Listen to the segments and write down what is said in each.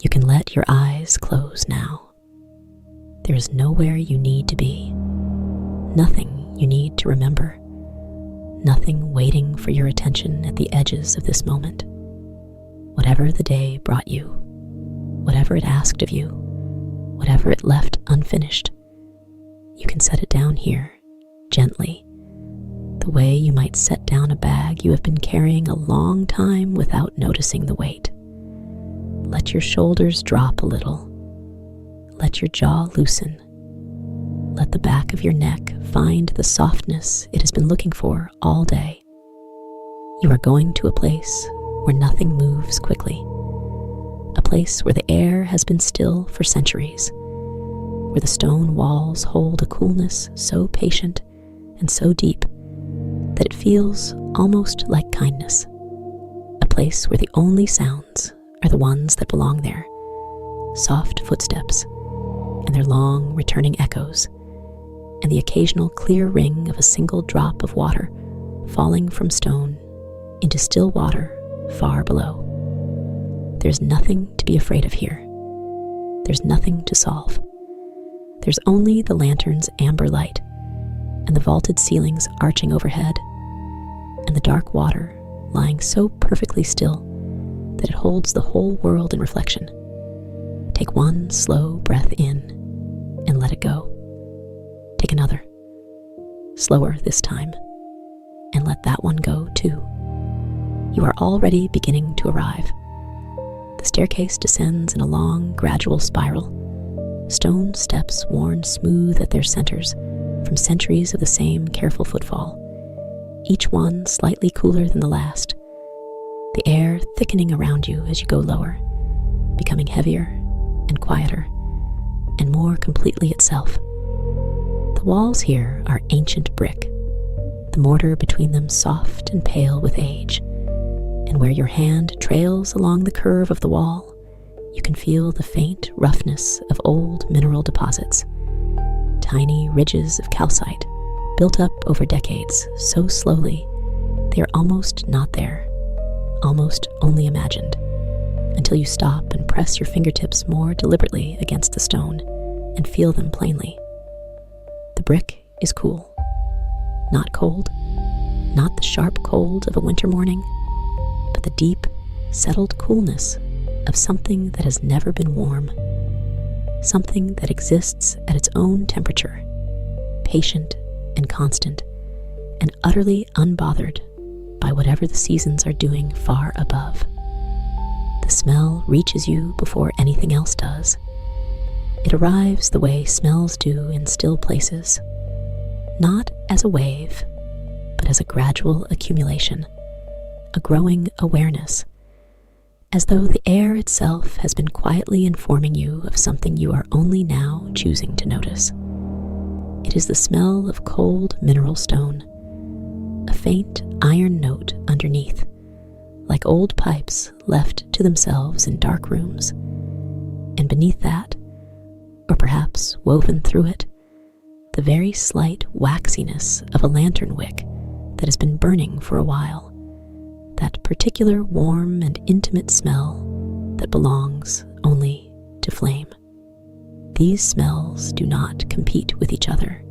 You can let your eyes close now. There is nowhere you need to be, nothing you need to remember, nothing waiting for your attention at the edges of this moment. Whatever the day brought you, whatever it asked of you, whatever it left unfinished, you can set it down here, gently, the way you might set down a bag you have been carrying a long time without noticing the weight. Let your shoulders drop a little. Let your jaw loosen. Let the back of your neck find the softness it has been looking for all day. You are going to a place where nothing moves quickly, a place where the air has been still for centuries, where the stone walls hold a coolness so patient and so deep that it feels almost like kindness, a place where the only sounds are the ones that belong there, soft footsteps and their long returning echoes, and the occasional clear ring of a single drop of water falling from stone into still water far below. There's nothing to be afraid of here. There's nothing to solve. There's only the lantern's amber light and the vaulted ceilings arching overhead, and the dark water lying so perfectly still that it holds the whole world in reflection. Take one slow breath in and let it go. Take another, slower this time, and let that one go too. You are already beginning to arrive. The staircase descends in a long, gradual spiral, stone steps worn smooth at their centers from centuries of the same careful footfall, each one slightly cooler than the last, the air thickening around you as you go lower, becoming heavier and quieter and more completely itself. The walls here are ancient brick, the mortar between them soft and pale with age, and where your hand trails along the curve of the wall, you can feel the faint roughness of old mineral deposits, tiny ridges of calcite built up over decades so slowly they are almost not there, almost only imagined, until you stop and press your fingertips more deliberately against the stone and feel them plainly. The brick is cool, not cold, not the sharp cold of a winter morning, but the deep, settled coolness of something that has never been warm, something that exists at its own temperature, patient and constant, and utterly unbothered by whatever the seasons are doing far above. The smell reaches you before anything else does. It arrives the way smells do in still places, not as a wave, but as a gradual accumulation, a growing awareness, as though the air itself has been quietly informing you of something you are only now choosing to notice. It is the smell of cold mineral stone, a faint iron note underneath, like old pipes left to themselves in dark rooms, and beneath that, or perhaps woven through it, the very slight waxiness of a lantern wick that has been burning for a while, that particular warm and intimate smell that belongs only to flame. These smells do not compete with each other.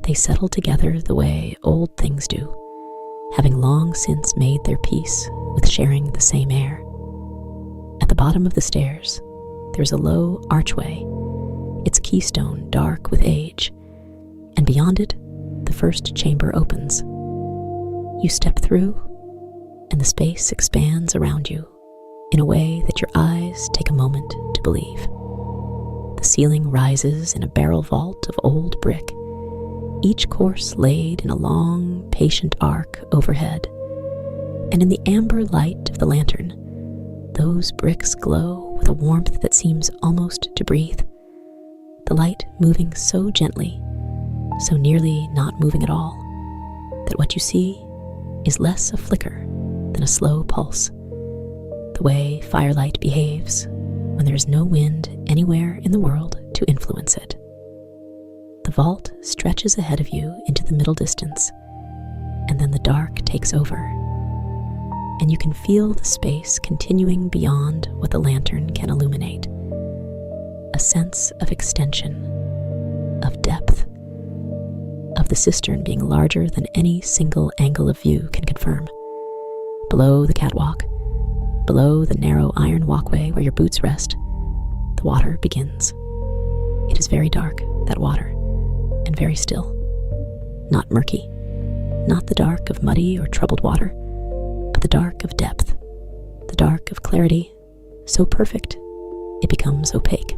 They settle together the way old things do, having long since made their peace with sharing the same air. At the bottom of the stairs, there's a low archway, its keystone dark with age, and beyond it, the first chamber opens. You step through, and the space expands around you in a way that your eyes take a moment to believe. The ceiling rises in a barrel vault of old brick, each course laid in a long, patient arc overhead, and in the amber light of the lantern, those bricks glow with a warmth that seems almost to breathe, the light moving so gently, so nearly not moving at all, that what you see is less a flicker than a slow pulse, the way firelight behaves when there is no wind anywhere in the world to influence it. The vault stretches ahead of you into the middle distance, and then the dark takes over, and you can feel the space continuing beyond what the lantern can illuminate. sense of extension, of depth, of the cistern being larger than any single angle of view can confirm. Below the catwalk, below the narrow iron walkway where your boots rest, the water begins. It is very dark, that water, and very still. Not murky, not the dark of muddy or troubled water, but the dark of depth, the dark of clarity, so perfect it becomes opaque.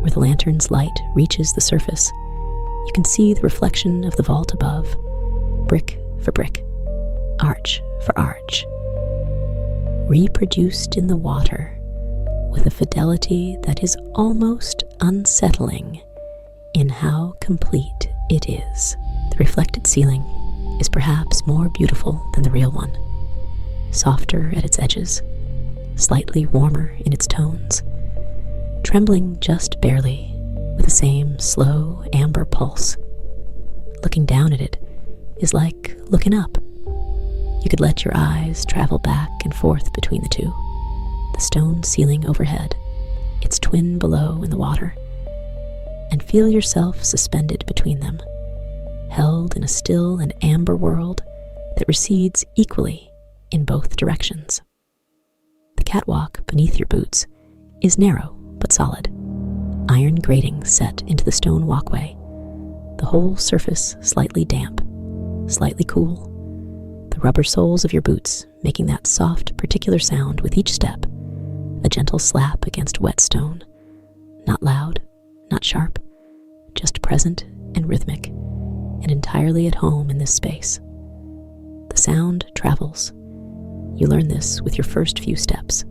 Where the lantern's light reaches the surface, you can see the reflection of the vault above, brick for brick, arch for arch, reproduced in the water with a fidelity that is almost unsettling in how complete it is. The reflected ceiling is perhaps more beautiful than the real one, softer at its edges, slightly warmer in its tones, trembling just barely with the same slow amber pulse. Looking down at it is like looking up. You could let your eyes travel back and forth between the two, the stone ceiling overhead, its twin below in the water, and feel yourself suspended between them, held in a still and amber world that recedes equally in both directions. The catwalk beneath your boots is narrow but solid, iron grating set into the stone walkway, the whole surface slightly damp, slightly cool, the rubber soles of your boots making that soft, particular sound with each step, a gentle slap against wet stone, not loud, not sharp, just present and rhythmic, and entirely at home in this space. The sound travels. You learn this with your first few steps.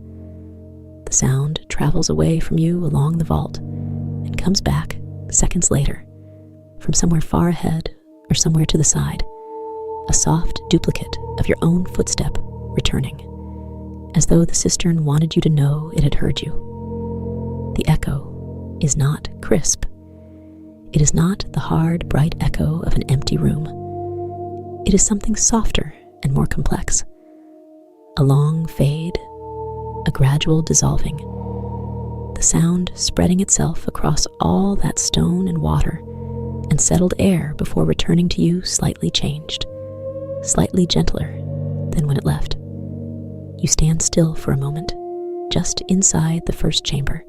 The sound travels away from you along the vault and comes back seconds later from somewhere far ahead or somewhere to the side, a soft duplicate of your own footstep returning, as though the cistern wanted you to know it had heard you. The echo is not crisp. It is not the hard, bright echo of an empty room. It is something softer and more complex. A long fade, a gradual dissolving, the sound spreading itself across all that stone and water and settled air before returning to you slightly changed, slightly gentler than when it left. You stand still for a moment, just inside the first chamber,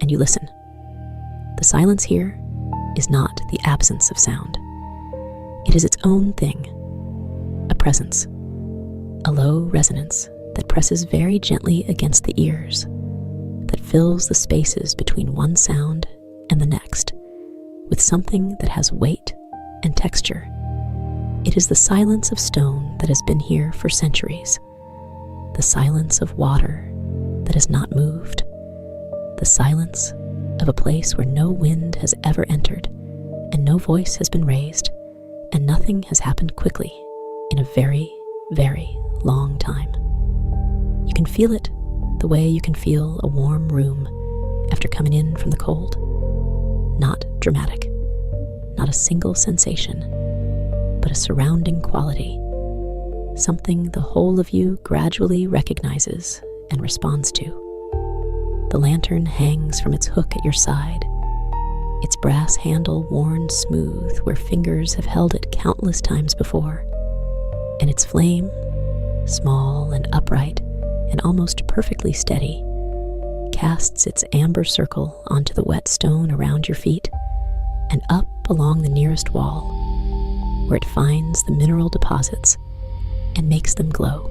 and you listen. The silence here is not the absence of sound. It is its own thing, a presence, a low resonance that presses very gently against the ears, that fills the spaces between one sound and the next with something that has weight and texture. It is the silence of stone that has been here for centuries, the silence of water that has not moved, the silence of a place where no wind has ever entered and no voice has been raised and nothing has happened quickly in a very, very long time. You can feel it the way you can feel a warm room after coming in from the cold. Not dramatic, not a single sensation, but a surrounding quality, something the whole of you gradually recognizes and responds to. The lantern hangs from its hook at your side, its brass handle worn smooth where fingers have held it countless times before, and its flame, small and upright and almost perfectly steady, casts its amber circle onto the wet stone around your feet and up along the nearest wall, where it finds the mineral deposits and makes them glow,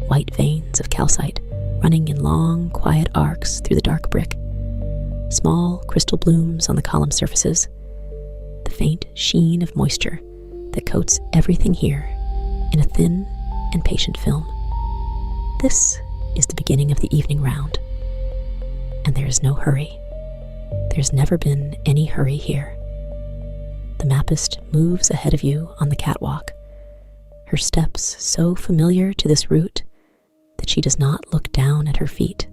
white veins of calcite running in long, quiet arcs through the dark brick, small crystal blooms on the column surfaces, the faint sheen of moisture that coats everything here in a thin and patient film. This is the beginning of the evening round, and there is no hurry. There's never been any hurry here. The Mappist moves ahead of you on the catwalk, her steps so familiar to this route that she does not look down at her feet,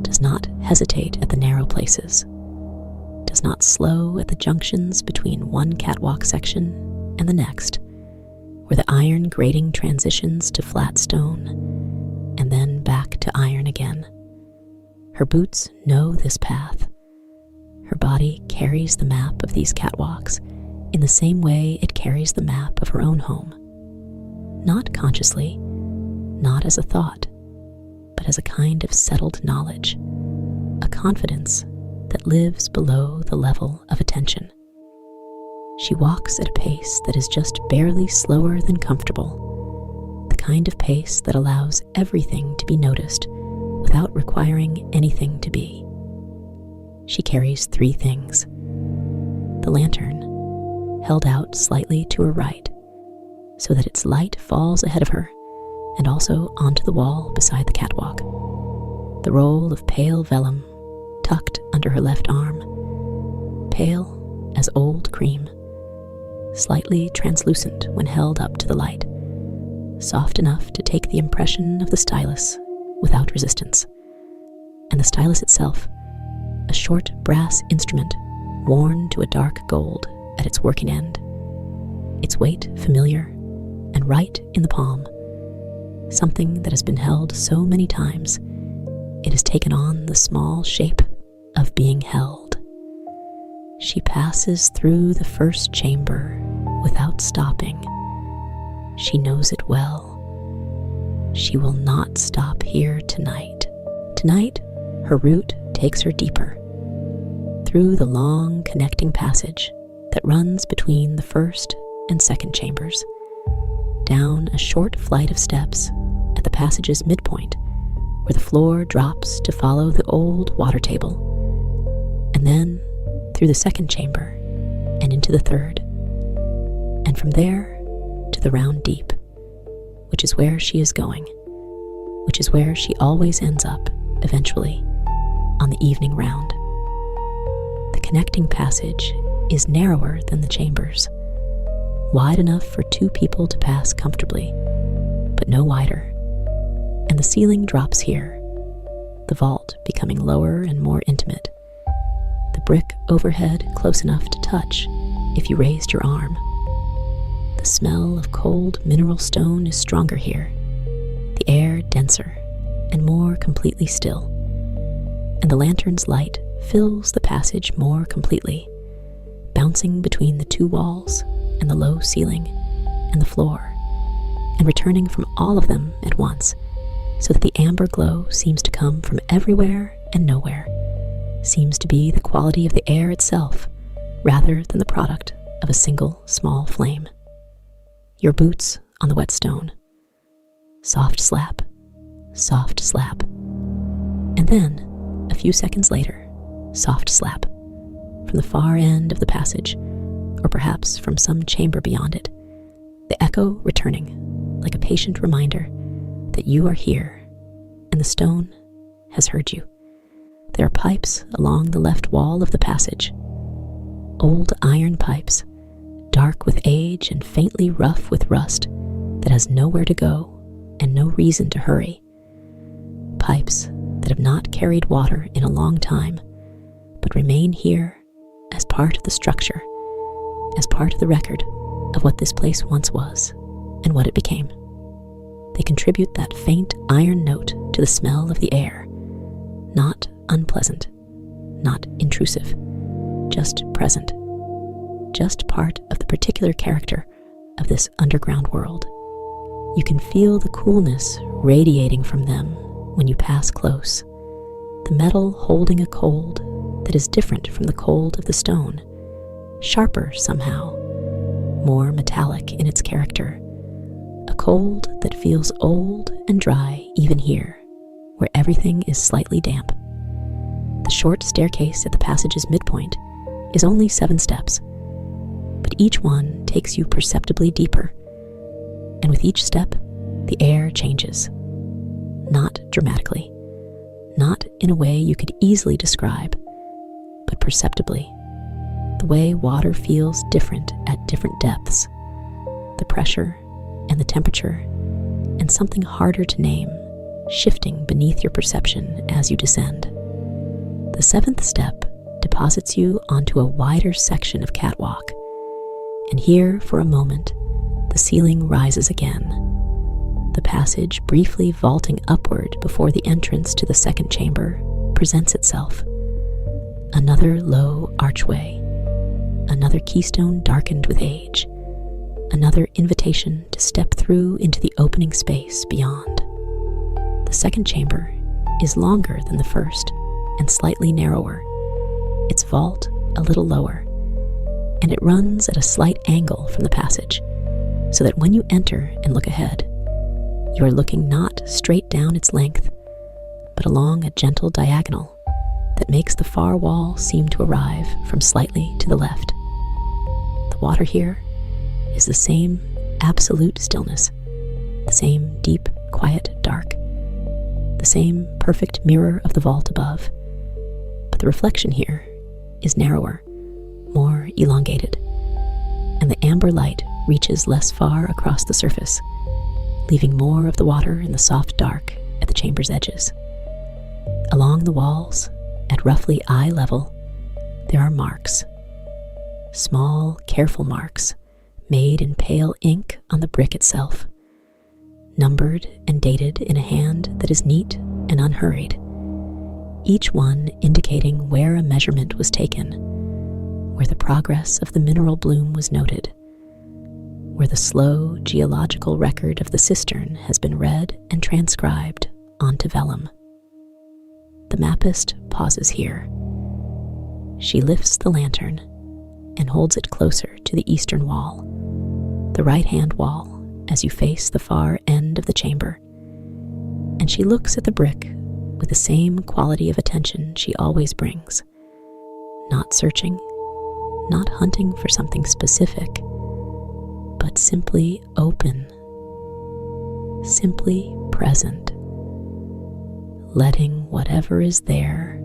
does not hesitate at the narrow places, does not slow at the junctions between one catwalk section and the next, where the iron grating transitions to flat stone and then back to iron again. Her boots know this path, Her body carries the map of these catwalks in the same way it carries the map of her own home. Not consciously, not as a thought, but as a kind of settled knowledge, a confidence that lives below the level of attention. She walks at a pace that is just barely slower than comfortable, the kind of pace that allows everything to be noticed without requiring anything to be. She carries 3 things: the lantern, held out slightly to her right, so that its light falls ahead of her and also onto the wall beside the catwalk, the roll of pale vellum tucked under her left arm, pale as old cream, slightly translucent when held up to the light, soft enough to take the impression of the stylus without resistance, and the stylus itself, a short brass instrument worn to a dark gold at its working end, its weight familiar and right in the palm, something that has been held so many times it has taken on the small shape of being held. She passes through the first chamber without stopping. She knows it well. She will not stop here tonight. Tonight, her route takes her deeper, through the long connecting passage that runs between the first and second chambers, down a short flight of steps at the passage's midpoint, where the floor drops to follow the old water table, and then through the second chamber and into the third, and from there to the round deep, which is where she is going, which is where she always ends up, eventually, on the evening round. The connecting passage is narrower than the chambers, wide enough for 2 people to pass comfortably, but no wider, and the ceiling drops here, the vault becoming lower and more intimate, the brick overhead close enough to touch if you raised your arm. The smell of cold mineral stone is stronger here, the air denser and more completely still, and the lantern's light fills the passage more completely, bouncing between the 2 walls and the low ceiling and the floor, and returning from all of them at once, so that the amber glow seems to come from everywhere and nowhere, seems to be the quality of the air itself rather than the product of a single small flame. Your boots on the wet stone. Soft slap, and then, a few seconds later, soft slap, from the far end of the passage, or perhaps from some chamber beyond it, the echo returning like a patient reminder that you are here and the stone has heard you. There are pipes along the left wall of the passage, old iron pipes, dark with age and faintly rough with rust, that has nowhere to go and no reason to hurry. Pipes that have not carried water in a long time, but remain here as part of the structure, as part of the record of what this place once was and what it became. They contribute that faint iron note to the smell of the air, not unpleasant, not intrusive, just present, just part of the particular character of this underground world. You can feel the coolness radiating from them when you pass close, the metal holding a cold that is different from the cold of the stone, sharper somehow, more metallic in its character, a cold that feels old and dry even here, where everything is slightly damp. The short staircase at the passage's midpoint is only 7 steps, but each one takes you perceptibly deeper, and with each step, the air changes. Not dramatically, not in a way you could easily describe, but perceptibly, the way water feels different at different depths, the pressure and the temperature, and something harder to name, shifting beneath your perception as you descend. The 7th step deposits you onto a wider section of catwalk, and here, for a moment, the ceiling rises again, the passage briefly vaulting upward before the entrance to the second chamber presents itself, Another low archway, another keystone darkened with age, another invitation to step through into the opening space beyond. The second chamber is longer than the first and slightly narrower, its vault a little lower, and it runs at a slight angle from the passage, so that when you enter and look ahead, you are looking not straight down its length, but along a gentle diagonal that makes the far wall seem to arrive from slightly to the left. The water here is the same absolute stillness, the same deep, quiet dark, the same perfect mirror of the vault above, but the reflection here is narrower, more elongated, and the amber light reaches less far across the surface, leaving more of the water in the soft dark at the chamber's edges. Along the walls, at roughly eye level, there are marks, small, careful marks made in pale ink on the brick itself, numbered and dated in a hand that is neat and unhurried, each one indicating where a measurement was taken, where the progress of the mineral bloom was noted, where the slow geological record of the cistern has been read and transcribed onto vellum. The Mappist pauses here. She lifts the lantern and holds it closer to the eastern wall, the right-hand wall, as you face the far end of the chamber, and she looks at the brick with the same quality of attention she always brings, not searching, not hunting for something specific, but simply open, simply present, letting whatever is there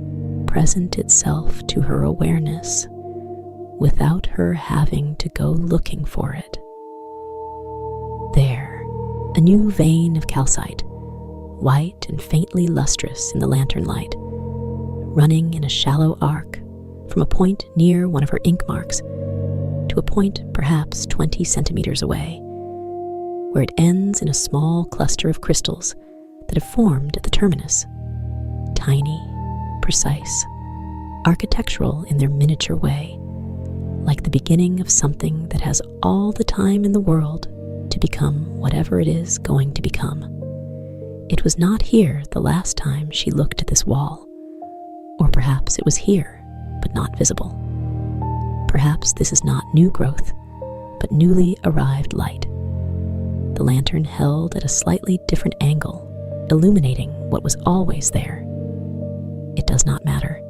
present itself to her awareness without her having to go looking for it. There, a new vein of calcite, white and faintly lustrous in the lantern light, running in a shallow arc from a point near one of her ink marks to a point perhaps 20 centimeters away, where it ends in a small cluster of crystals that have formed at the terminus, tiny, precise, architectural in their miniature way, like the beginning of something that has all the time in the world to become whatever it is going to become. It was not here the last time she looked at this wall, or perhaps it was here, but not visible. Perhaps this is not new growth, but newly arrived light. The lantern held at a slightly different angle, illuminating what was always there. It does not matter.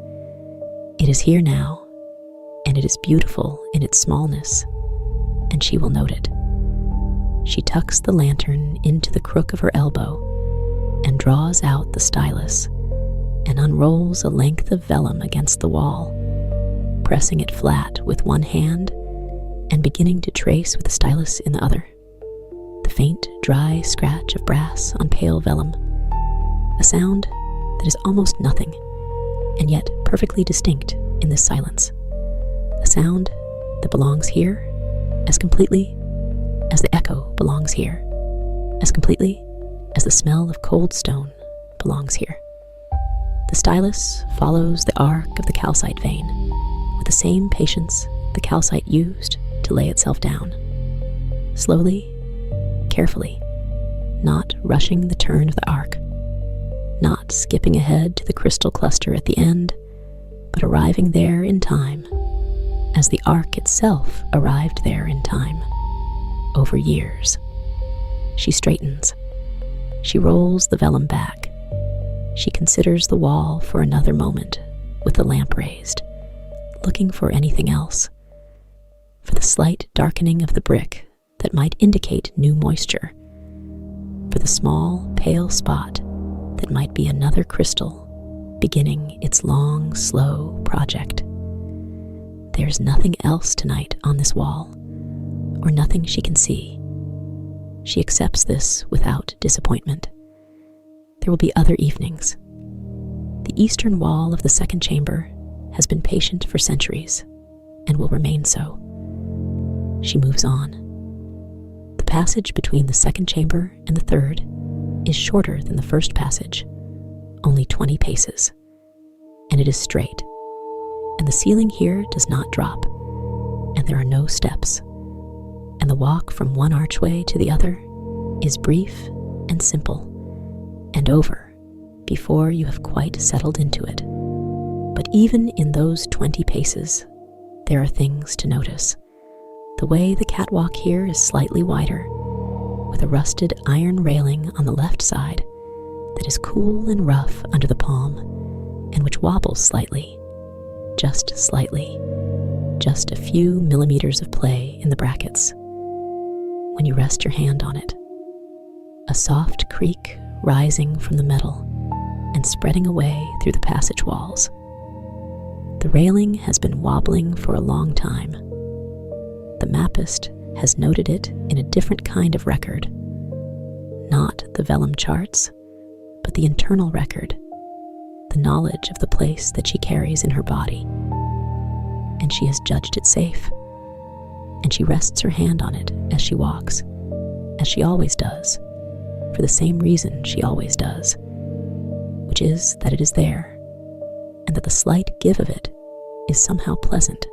It is here now, and it is beautiful in its smallness, and she will note it. She tucks the lantern into the crook of her elbow and draws out the stylus and unrolls a length of vellum against the wall, pressing it flat with one hand and beginning to trace with the stylus in the other. The faint, dry scratch of brass on pale vellum, a sound that is almost nothing, and yet perfectly distinct in this silence. A sound that belongs here as completely as the echo belongs here, as completely as the smell of cold stone belongs here. The stylus follows the arc of the calcite vein with the same patience the calcite used to lay itself down. Slowly, carefully, not rushing the turn of the arc, not skipping ahead to the crystal cluster at the end, but arriving there in time, as the arc itself arrived there in time, over years. She straightens. She rolls the vellum back. She considers the wall for another moment with the lamp raised, looking for anything else, for the slight darkening of the brick that might indicate new moisture, for the small, pale spot that might be another crystal beginning its long, slow project. There's nothing else tonight on this wall, or nothing she can see. She accepts this without disappointment. There will be other evenings. The eastern wall of the second chamber has been patient for centuries and will remain so. She moves on. The passage between the second chamber and the third is shorter than the first passage, only 20 paces, and it is straight. the ceiling here does not drop, and there are no steps, and the walk from one archway to the other is brief and simple, and over before you have quite settled into it. But even in those 20 paces, there are things to notice. The way the catwalk here is slightly wider, with a rusted iron railing on the left side that is cool and rough under the palm, and which wobbles slightly, just a few millimeters of play in the brackets. When you rest your hand on it, a soft creak rising from the metal and spreading away through the passage walls. The railing has been wobbling for a long time. The Mappist has noted it in a different kind of record, not the Vellum charts, but the internal record, the knowledge of the place that she carries in her body. And she has judged it safe, and she rests her hand on it as she walks, as she always does, for the same reason she always does, which is that it is there, and that the slight give of it is somehow pleasant,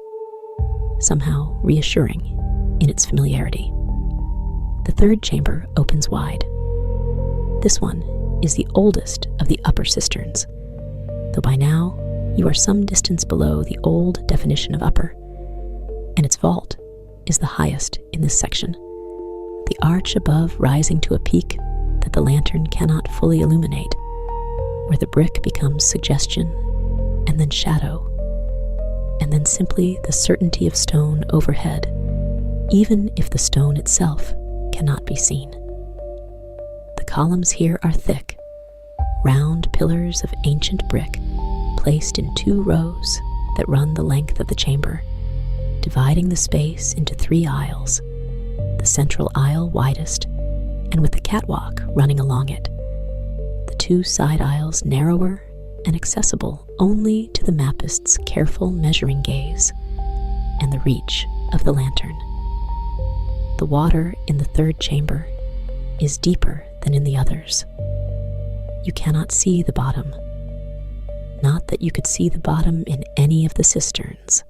somehow reassuring in its familiarity. The third chamber opens wide. This one is the oldest of the upper cisterns, though by now you are some distance below the old definition of upper, and its vault is the highest in this section, the arch above rising to a peak that the lantern cannot fully illuminate, where the brick becomes suggestion, and then shadow, and then simply the certainty of stone overhead, even if the stone itself cannot be seen. The columns here are thick, round pillars of ancient brick placed in 2 rows that run the length of the chamber, dividing the space into 3 aisles, the central aisle widest, and with the catwalk running along it, the 2 side aisles narrower and accessible only to the Mappist's careful measuring gaze and the reach of the lantern. The water in the third chamber is deeper than in the others. You cannot see the bottom. Not that you could see the bottom in any of the cisterns,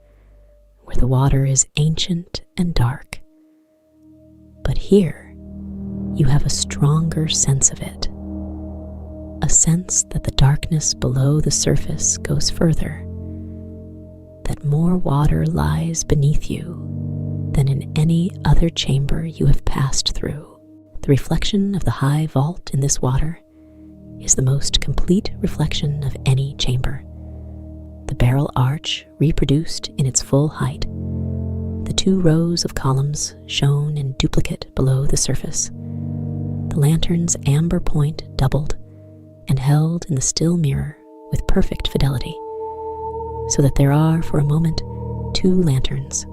where the water is ancient and dark. But here, you have a stronger sense of it, a sense that the darkness below the surface goes further, that more water lies beneath you than in any other chamber you have passed through. The reflection of the high vault in this water is the most complete reflection of any chamber. The barrel arch reproduced in its full height, the 2 rows of columns shown in duplicate below the surface, the lantern's amber point doubled and held in the still mirror with perfect fidelity, so that there are for a moment 2 lanterns,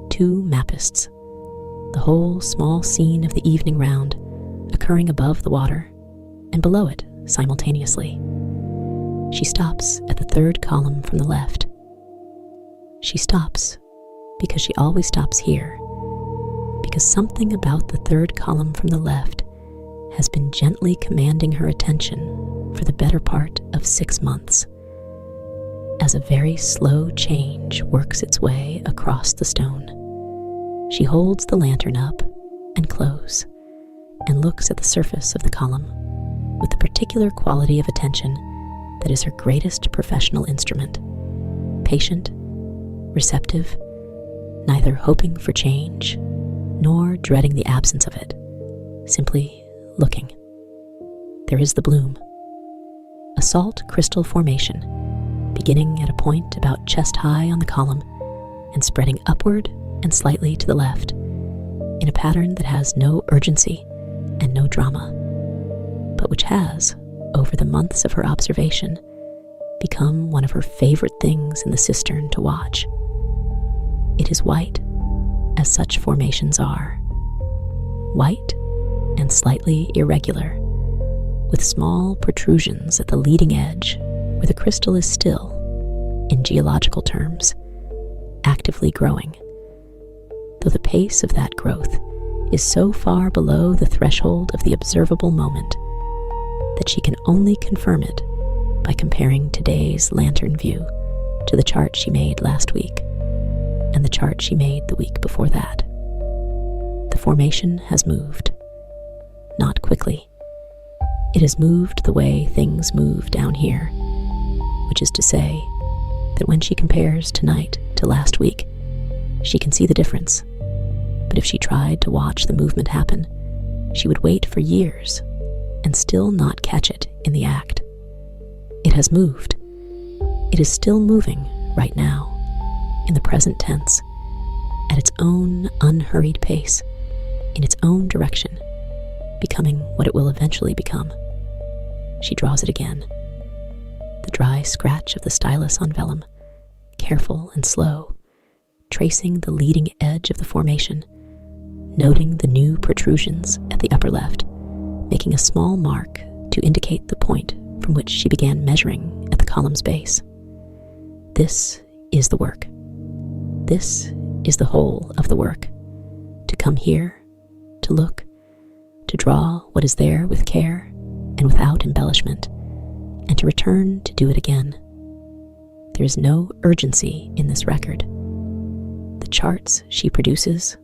2 Mappists, the whole small scene of the evening round occurring above the water and below it simultaneously. She stops at the 3rd column from the left. She stops because she always stops here, because something about the 3rd column from the left has been gently commanding her attention for the better part of 6 months, as a very slow change works its way across the stone. She holds the lantern up and close, and looks at the surface of the column with the particular quality of attention that is her greatest professional instrument, patient, receptive, neither hoping for change nor dreading the absence of it, simply looking. There is the bloom, a salt crystal formation, beginning at a point about chest high on the column and spreading upward and slightly to the left, in a pattern that has no urgency and no drama, but which has, over the months of her observation, become one of her favorite things in the cistern to watch. It is white, as such formations are. White and slightly irregular, with small protrusions at the leading edge where the crystal is still, in geological terms, actively growing, though the pace of that growth is so far below the threshold of the observable moment that she can only confirm it by comparing today's lantern view to the chart she made last week and the chart she made the week before that. The formation has moved. Not quickly. It has moved the way things move down here, which is to say that when she compares tonight to last week, she can see the difference. But if she tried to watch the movement happen, she would wait for years and still not catch it in the act. It has moved. It is still moving right now, in the present tense, at its own unhurried pace, in its own direction, becoming what it will eventually become. She draws it again. The dry scratch of the stylus on vellum, careful and slow, tracing the leading edge of the formation, noting the new protrusions at the upper left, making a small mark to indicate the point from which she began measuring at the column's base. This is the work. This is the whole of the work. To come here, to look, to draw what is there with care and without embellishment, and to return to do it again. There is no urgency in this record. The charts she produces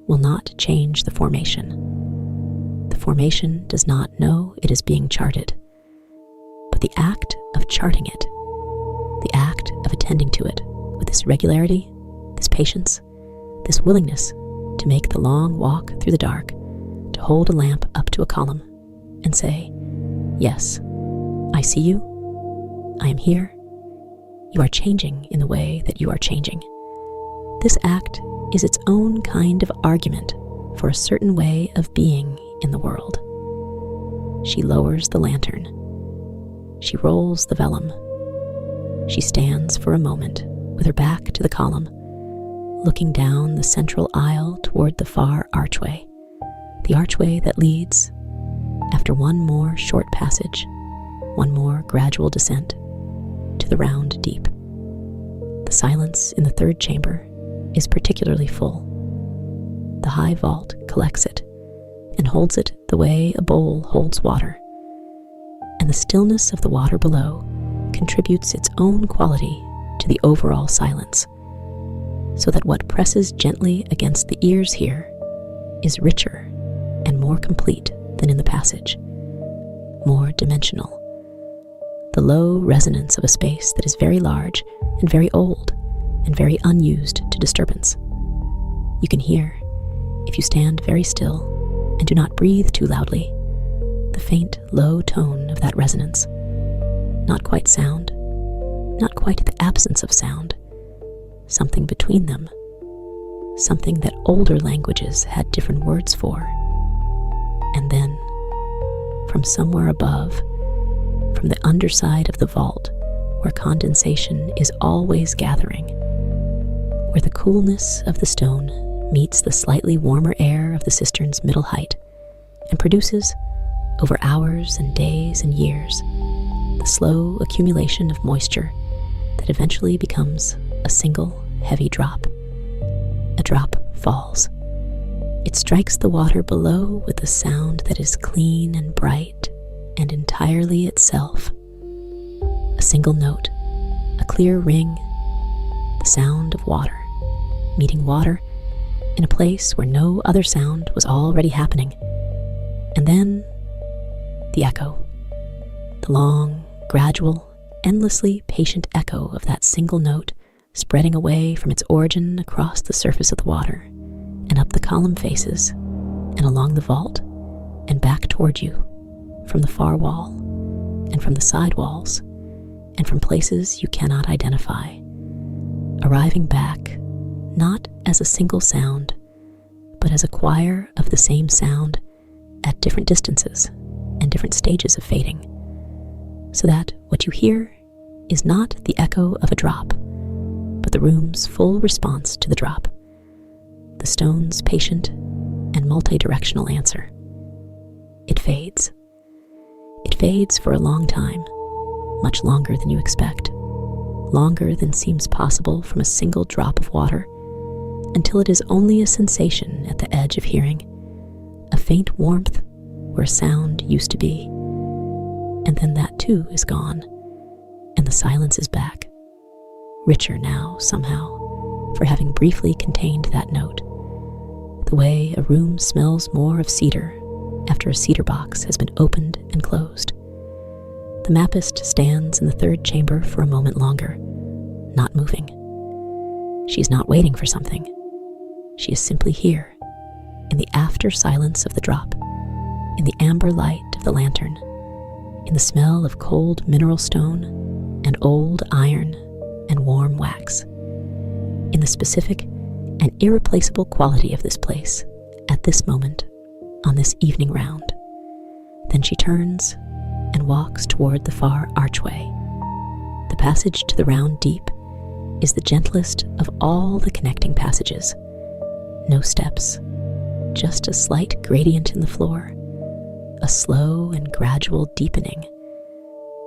will not change the formation. The formation does not know it is being charted, but the act of charting it, the act of attending to it with this regularity, this patience, this willingness to make the long walk through the dark, to hold a lamp up to a column and say, "Yes, I see you. I am here. You are changing in the way that you are changing." This act is its own kind of argument for a certain way of being in the world. She lowers the lantern. She rolls the vellum. She stands for a moment with her back to the column, looking down the central aisle toward the far archway, the archway that leads, after one more short passage, one more gradual descent, to the round deep. The silence in the third chamber is particularly full. The high vault collects it and holds it the way a bowl holds water, and the stillness of the water below contributes its own quality to the overall silence, so that what presses gently against the ears here is richer and more complete than in the passage, more dimensional. The low resonance of a space that is very large and very old and very unused to disturbance. You can hear, if you stand very still and do not breathe too loudly, the faint, low tone of that resonance. Not quite sound, not quite the absence of sound, something between them, something that older languages had different words for. And then, from somewhere above, from the underside of the vault, where condensation is always gathering, where the coolness of the stone meets the slightly warmer air of the cistern's middle height, and produces, over hours and days and years, the slow accumulation of moisture that eventually becomes a single heavy drop. A drop falls. It strikes the water below with a sound that is clean and bright and entirely itself. A single note, a clear ring, the sound of water, meeting water in a place where no other sound was already happening. And then the echo, the long, gradual, endlessly patient echo of that single note spreading away from its origin across the surface of the water and up the column faces and along the vault and back toward you from the far wall and from the side walls and from places you cannot identify, arriving back not as a single sound, but as a choir of the same sound at different distances and different stages of fading, so that what you hear is not the echo of a drop, but the room's full response to the drop, the stone's patient and multi-directional answer. It fades. It fades for a long time, much longer than you expect, longer than seems possible from a single drop of water, until it is only a sensation at the edge of hearing, a faint warmth where sound used to be, and then that too is gone, and the silence is back, richer now somehow, for having briefly contained that note. The way a room smells more of cedar after a cedar box has been opened and closed. The Mappist stands in the third chamber for a moment longer, not moving. She's not waiting for something. She is simply here, in the after silence of the drop, in the amber light of the lantern, in the smell of cold mineral stone and old iron and warm wax, in the specific and irreplaceable quality of this place at this moment on this evening round. Then she turns and walks toward the far archway. The passage to the round deep is the gentlest of all the connecting passages. No steps, just a slight gradient in the floor, a slow and gradual deepening.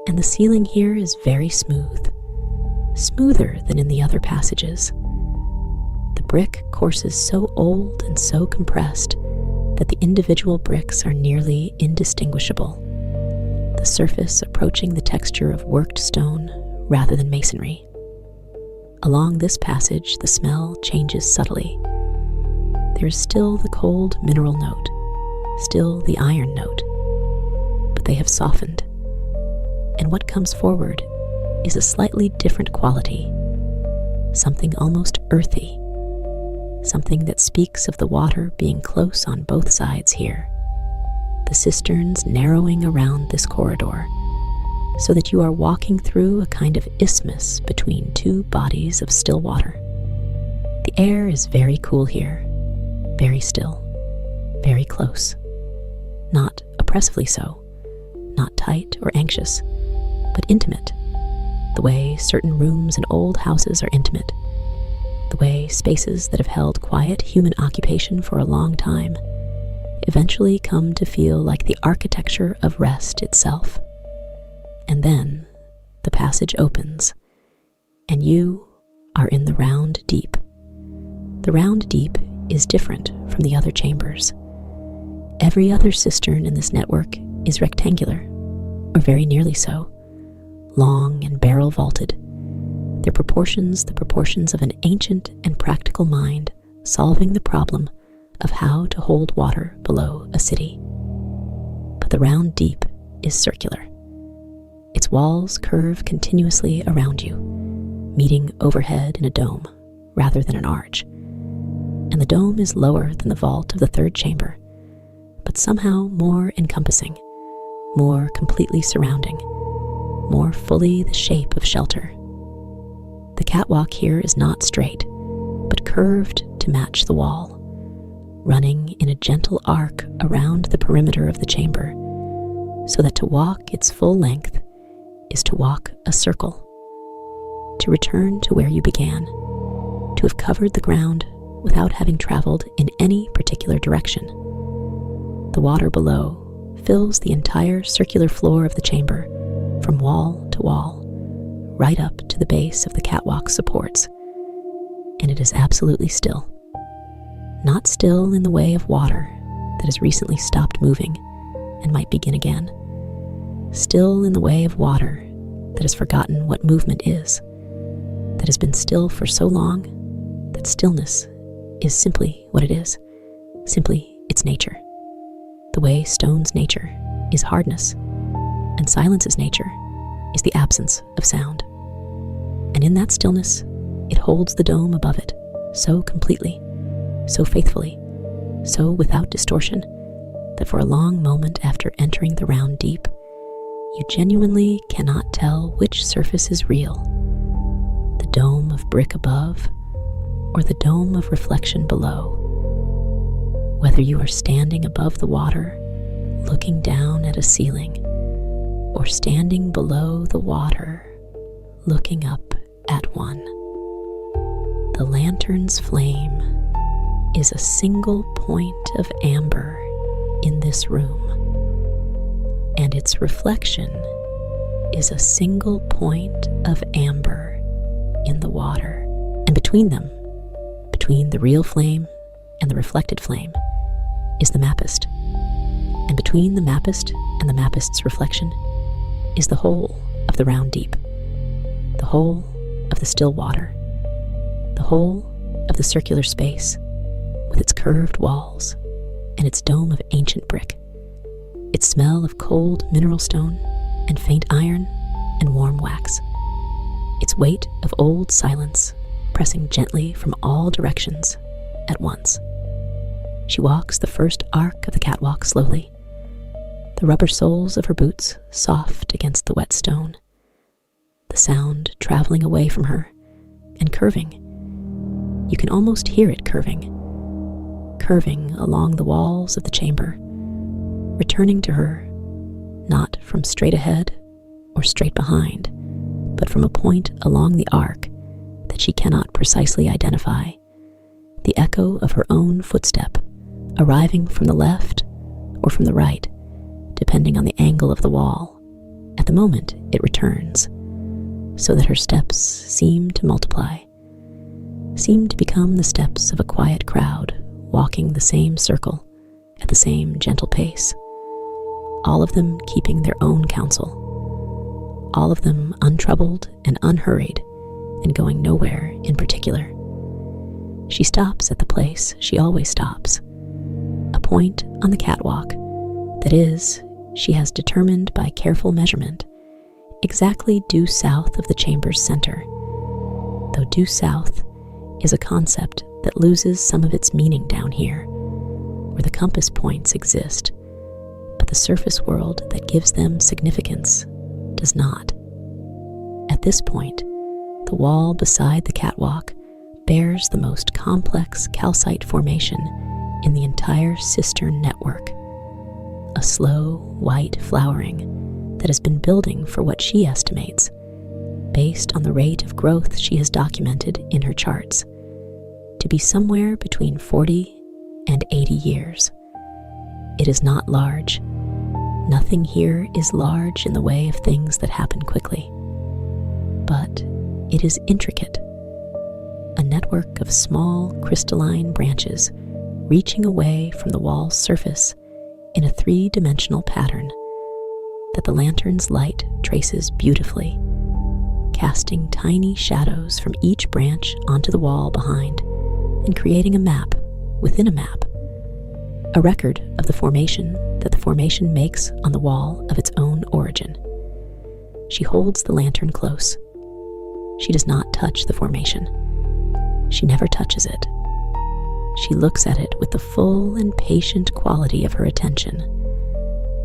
And the ceiling here is very smooth, smoother than in the other passages. The brick courses so old and so compressed that the individual bricks are nearly indistinguishable, the surface approaching the texture of worked stone rather than masonry. Along this passage, the smell changes subtly. There is still the cold mineral note, still the iron note, but they have softened, and what comes forward is a slightly different quality, something almost earthy, something that speaks of the water being close on both sides here, the cisterns narrowing around this corridor, so that you are walking through a kind of isthmus between two bodies of still water. The air is very cool here, very still, very close, not oppressively so, not tight or anxious, but intimate, the way certain rooms in old houses are intimate, the way spaces that have held quiet human occupation for a long time eventually come to feel like the architecture of rest itself. And then the passage opens, and you are in the round deep. The round deep is different from the other chambers. Every other cistern in this network is rectangular, or very nearly so, long and barrel vaulted, their proportions the proportions of an ancient and practical mind solving the problem of how to hold water below a city. But the round deep is circular. Its walls curve continuously around you, meeting overhead in a dome rather than an arch. And the dome is lower than the vault of the third chamber, but somehow more encompassing, more completely surrounding, more fully the shape of shelter. The catwalk here is not straight, but curved to match the wall, running in a gentle arc around the perimeter of the chamber, so that to walk its full length is to walk a circle, to return to where you began, to have covered the ground without having traveled in any particular direction. The water below fills the entire circular floor of the chamber, from wall to wall, right up to the base of the catwalk supports, and it is absolutely still. Not still in the way of water that has recently stopped moving and might begin again. Still in the way of water that has forgotten what movement is, that has been still for so long that stillness is simply what it is, simply its nature. The way stone's nature is hardness, and silence's nature is the absence of sound. And in that stillness, it holds the dome above it so completely, so faithfully, so without distortion, that for a long moment after entering the round deep, you genuinely cannot tell which surface is real, the dome of brick above or the dome of reflection below. Whether you are standing above the water, looking down at a ceiling, or standing below the water, looking up at one. The lantern's flame is a single point of amber in this room, and its reflection is a single point of amber in the water. And between them, between the real flame and the reflected flame, is the Mappist. And between the Mappist and the Mappist's reflection is the whole of the round deep, the whole of the still water, the whole of the circular space with its curved walls and its dome of ancient brick, its smell of cold mineral stone and faint iron and warm wax, its weight of old silence pressing gently from all directions at once. She walks the first arc of the catwalk slowly, the rubber soles of her boots soft against the wet stone, the sound traveling away from her and curving. You can almost hear it curving along the walls of the chamber, returning to her, not from straight ahead or straight behind, but from a point along the arc that she cannot precisely identify, the echo of her own footstep, arriving from the left or from the right, depending on the angle of the wall. At the moment, it returns, so that her steps seem to multiply, seem to become the steps of a quiet crowd walking the same circle at the same gentle pace, all of them keeping their own counsel, all of them untroubled and unhurried and going nowhere in particular. She stops at the place she always stops, a point on the catwalk that is, she has determined by careful measurement, exactly due south of the chamber's center, though due south is a concept that loses some of its meaning down here, where the compass points exist, but the surface world that gives them significance does not. At this point, the wall beside the catwalk bears the most complex calcite formation in the entire cistern network, a slow white flowering that has been building for what she estimates, based on the rate of growth she has documented in her charts, to be somewhere between 40 and 80 years. It is not large. Nothing here is large in the way of things that happen quickly. But it is intricate, a network of small crystalline branches reaching away from the wall's surface in a three-dimensional pattern that the lantern's light traces beautifully, casting tiny shadows from each branch onto the wall behind and creating a map within a map, a record of the formation that the formation makes on the wall of its own origin. She holds the lantern close. She does not touch the formation. She never touches it. She looks at it with the full and patient quality of her attention,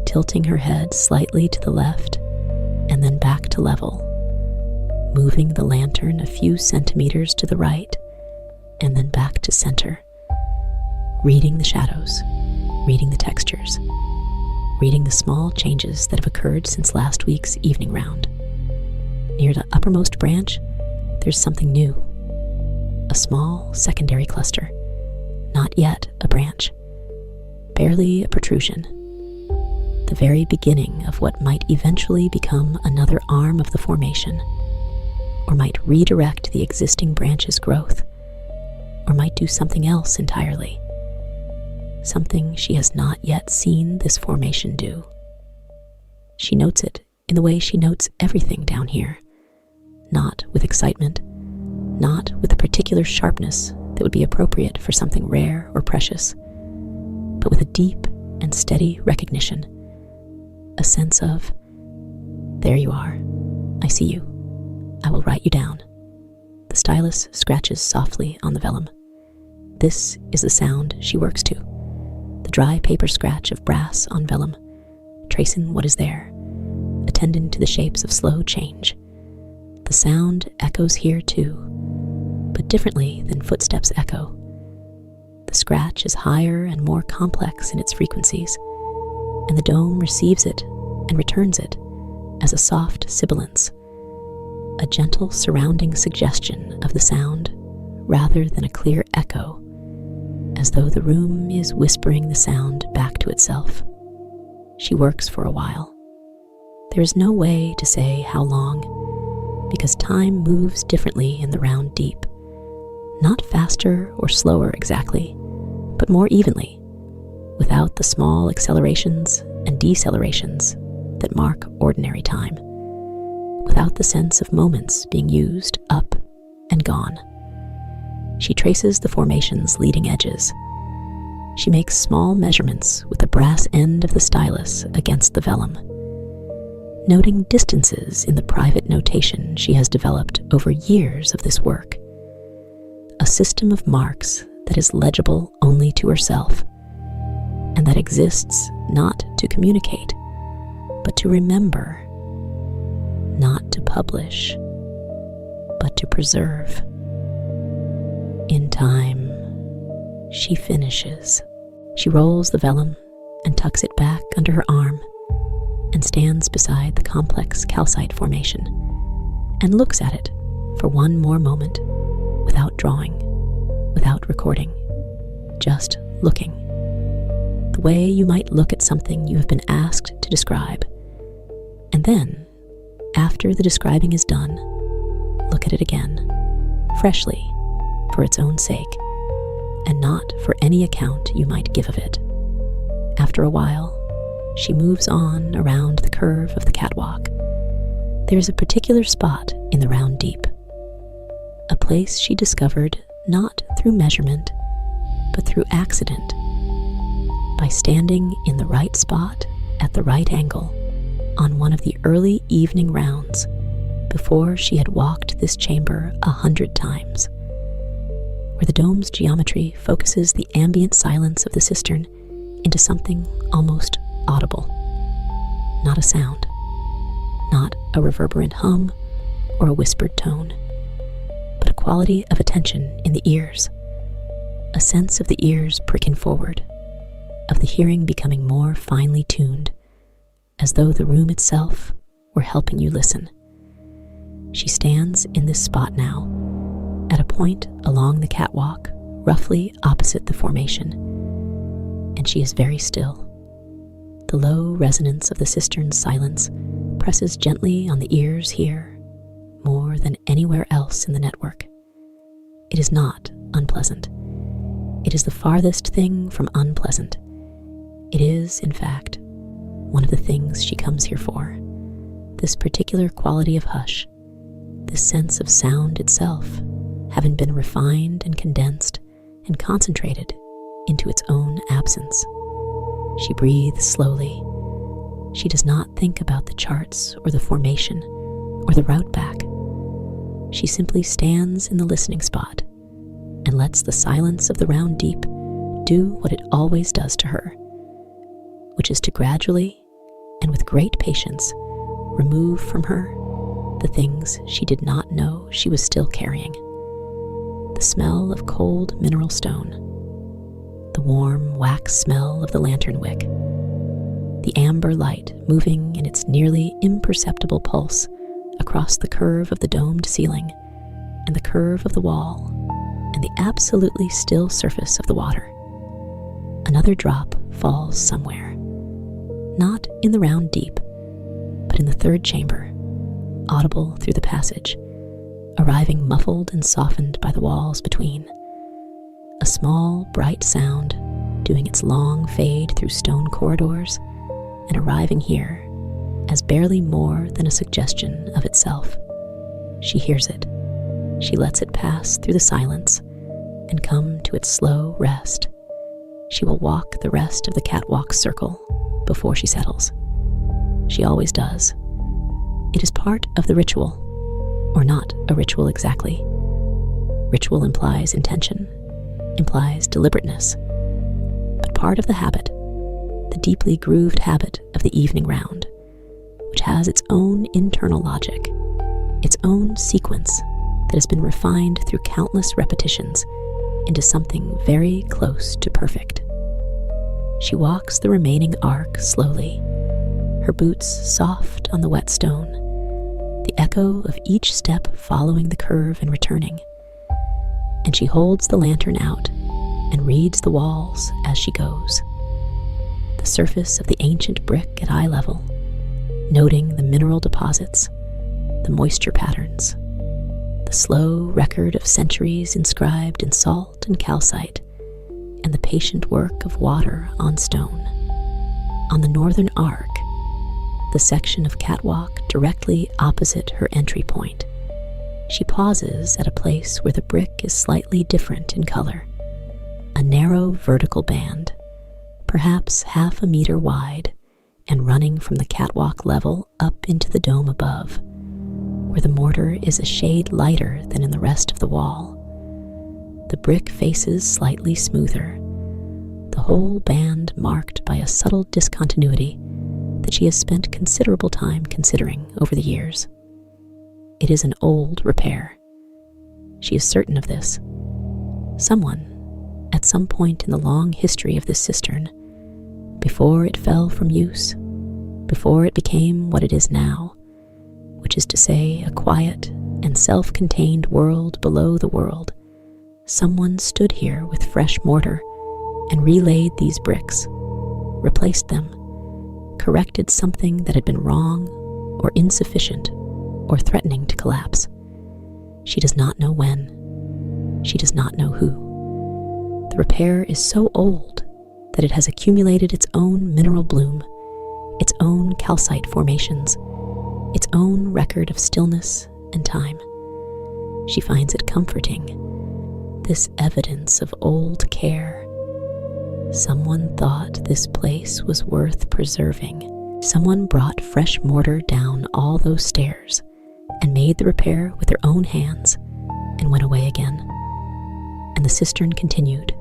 tilting her head slightly to the left and then back to level, moving the lantern a few centimeters to the right and then back to center, reading the shadows, reading the textures, reading the small changes that have occurred since last week's evening round. Near the uppermost branch, there's something new, a small secondary cluster, not yet a branch, barely a protrusion, the very beginning of what might eventually become another arm of the formation, or might redirect the existing branch's growth, or might do something else entirely, something she has not yet seen this formation do. She notes it in the way she notes everything down here, not with excitement, not with the particular sharpness that would be appropriate for something rare or precious, but with a deep and steady recognition, a sense of, there you are, I see you, I will write you down. The stylus scratches softly on the vellum. This is the sound she works to, the dry paper scratch of brass on vellum, tracing what is there, attending to the shapes of slow change. The sound echoes here too, but differently than footsteps echo. The scratch is higher and more complex in its frequencies, and the dome receives it and returns it as a soft sibilance, a gentle surrounding suggestion of the sound rather than a clear echo, as though the room is whispering the sound back to itself. She works for a while. There is no way to say how long, because time moves differently in the round deep, not faster or slower exactly, but more evenly, without the small accelerations and decelerations that mark ordinary time, without the sense of moments being used up gone. She traces the formation's leading edges. She makes small measurements with the brass end of the stylus against the vellum, noting distances in the private notation she has developed over years of this work. A system of marks that is legible only to herself, and that exists not to communicate, but to remember, not to publish, but to preserve. In time, she finishes. She rolls the vellum and tucks it back under her arm and stands beside the complex calcite formation and looks at it for one more moment without drawing, without recording, just looking. The way you might look at something you have been asked to describe. And then, after the describing is done, look at it again, freshly, for its own sake, and not for any account you might give of it. After a while, she moves on around the curve of the catwalk. There is a particular spot in the round deep, a place she discovered not through measurement, but through accident, by standing in the right spot at the right angle on one of the early evening rounds before she had walked this chamber 100 times, where the dome's geometry focuses the ambient silence of the cistern into something almost audible. Not a sound, not a reverberant hum or a whispered tone, but a quality of attention in the ears, a sense of the ears pricking forward, of the hearing becoming more finely tuned, as though the room itself were helping you listen. She stands in this spot now, at a point along the catwalk roughly opposite the formation, and she is very still. The low resonance of the cistern's silence presses gently on the ears here, more than anywhere else in the network. It is not unpleasant. It is the farthest thing from unpleasant. It is, in fact, one of the things she comes here for. This particular quality of hush, this sense of sound itself, having been refined and condensed and concentrated into its own absence. She breathes slowly. She does not think about the charts or the formation or the route back. She simply stands in the listening spot and lets the silence of the round deep do what it always does to her, which is to gradually and with great patience remove from her the things she did not know she was still carrying. The smell of cold mineral stone, the warm wax smell of the lantern wick, the amber light moving in its nearly imperceptible pulse across the curve of the domed ceiling and the curve of the wall and the absolutely still surface of the water. Another drop falls somewhere, not in the round deep, but in the third chamber, audible through the passage, arriving muffled and softened by the walls between. A small, bright sound doing its long fade through stone corridors and arriving here as barely more than a suggestion of itself. She hears it. She lets it pass through the silence and come to its slow rest. She will walk the rest of the catwalk circle before she settles. She always does. It is part of the ritual, or not a ritual exactly. Ritual implies intention, implies deliberateness, but part of the habit, the deeply grooved habit of the evening round, which has its own internal logic, its own sequence that has been refined through countless repetitions into something very close to perfect. She walks the remaining arc slowly, her boots soft on the wet stone, the echo of each step following the curve and returning, and she holds the lantern out and reads the walls as she goes. The surface of the ancient brick at eye level, noting the mineral deposits, the moisture patterns, the slow record of centuries inscribed in salt and calcite, and the patient work of water on stone. On the northern arc, the section of catwalk directly opposite her entry point, She pauses at a place where the brick is slightly different in color. A narrow vertical band, perhaps half a meter wide, and running from the catwalk level up into the dome above, where the mortar is a shade lighter than in the rest of the wall. The brick faces slightly smoother, the whole band marked by a subtle discontinuity that she has spent considerable time considering over the years. It is an old repair. She is certain of this. Someone, at some point in the long history of this cistern, before it fell from use, before it became what it is now, which is to say a quiet and self-contained world below the world, someone stood here with fresh mortar and relaid these bricks, replaced them, corrected something that had been wrong or insufficient or threatening to collapse. She does not know when. She does not know who. The repair is so old that it has accumulated its own mineral bloom, its own calcite formations, its own record of stillness and time. She finds it comforting, this evidence of old care. Someone thought this place was worth preserving. Someone brought fresh mortar down all those stairs and made the repair with their own hands and went away again. And the cistern continued,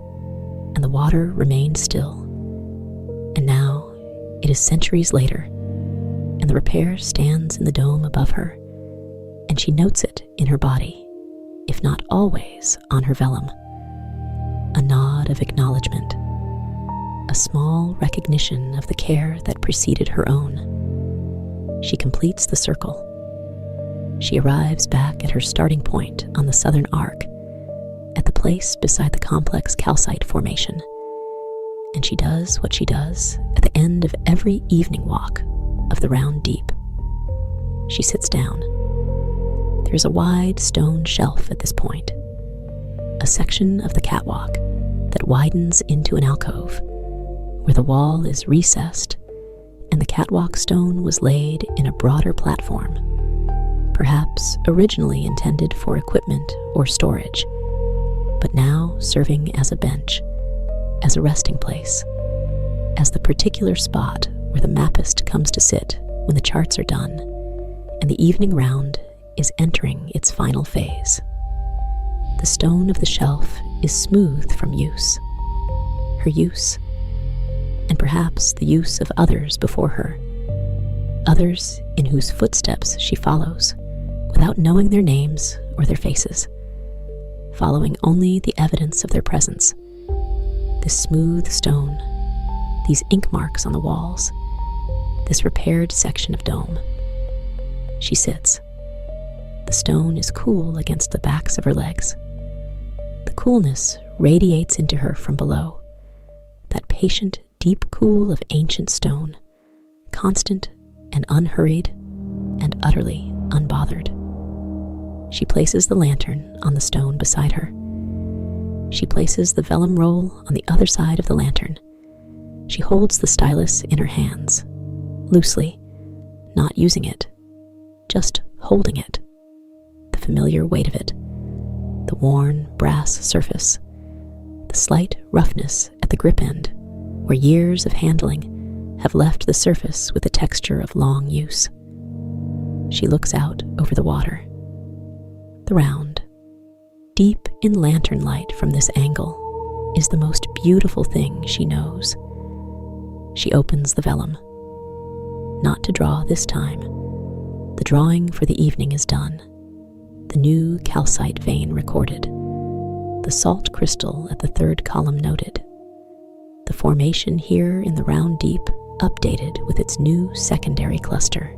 and the water remained still. And now it is centuries later, and the repair stands in the dome above her, and she notes it in her body, if not always on her vellum. A nod of acknowledgement, a small recognition of the care that preceded her own. She completes the circle. She arrives back at her starting point on the southern arc, at the place beside the complex calcite formation. And she does what she does at the end of every evening walk of the round deep. She sits down. There is a wide stone shelf at this point, a section of the catwalk that widens into an alcove, where the wall is recessed and the catwalk stone was laid in a broader platform, perhaps originally intended for equipment or storage, but now serving as a bench, as a resting place, as the particular spot where the Mappist comes to sit when the charts are done and the evening round is entering its final phase. The stone of the shelf is smooth from use, her use, and perhaps the use of others before her, others in whose footsteps she follows, without knowing their names or their faces, following only the evidence of their presence. This smooth stone, these ink marks on the walls, this repaired section of dome. She sits. The stone is cool against the backs of her legs. The coolness radiates into her from below, that patient, deep cool of ancient stone, constant and unhurried and utterly unbothered. She places the lantern on the stone beside her. She places the vellum roll on the other side of the lantern. She holds the stylus in her hands, loosely, not using it, just holding it. The familiar weight of it, the worn brass surface, the slight roughness at the grip end, where years of handling have left the surface with the texture of long use. She looks out over the water. The round, deep in lantern light from this angle, is the most beautiful thing she knows. She opens the vellum. Not to draw this time. The drawing for the evening is done. The new calcite vein recorded. The salt crystal at the third column noted. The formation here in the round deep updated with its new secondary cluster.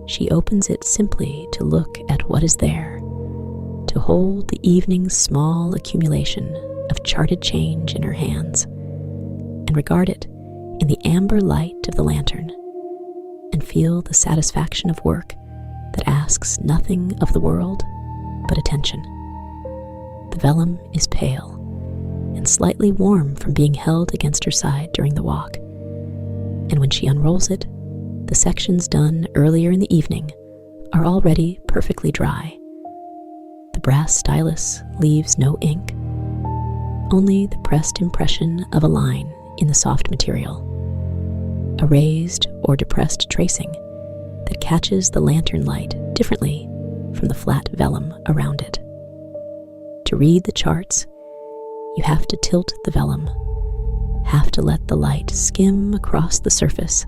She opens it simply to look at what is there, to hold the evening's small accumulation of charted change in her hands, and regard it in the amber light of the lantern, and feel the satisfaction of work that asks nothing of the world but attention. The vellum is pale and slightly warm from being held against her side during the walk, and when she unrolls it, the sections done earlier in the evening are already perfectly dry, The brass stylus leaves no ink, only the pressed impression of a line in the soft material, a raised or depressed tracing that catches the lantern light differently from the flat vellum around it. To read the charts, you have to tilt the vellum, have to let the light skim across the surface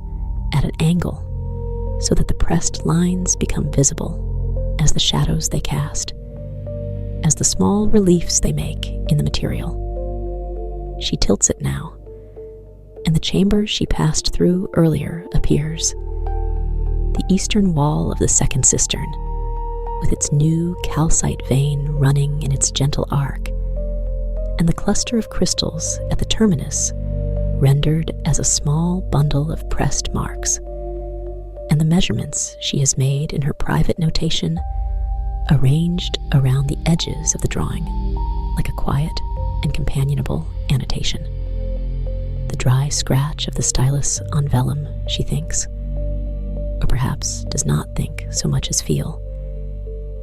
at an angle so that the pressed lines become visible as the shadows they cast, as the small reliefs they make in the material. She tilts it now, and the chamber she passed through earlier appears. The eastern wall of the second cistern, with its new calcite vein running in its gentle arc, and the cluster of crystals at the terminus rendered as a small bundle of pressed marks, and the measurements she has made in her private notation arranged around the edges of the drawing like a quiet and companionable annotation. The dry scratch of the stylus on vellum, she thinks, or perhaps does not think so much as feel,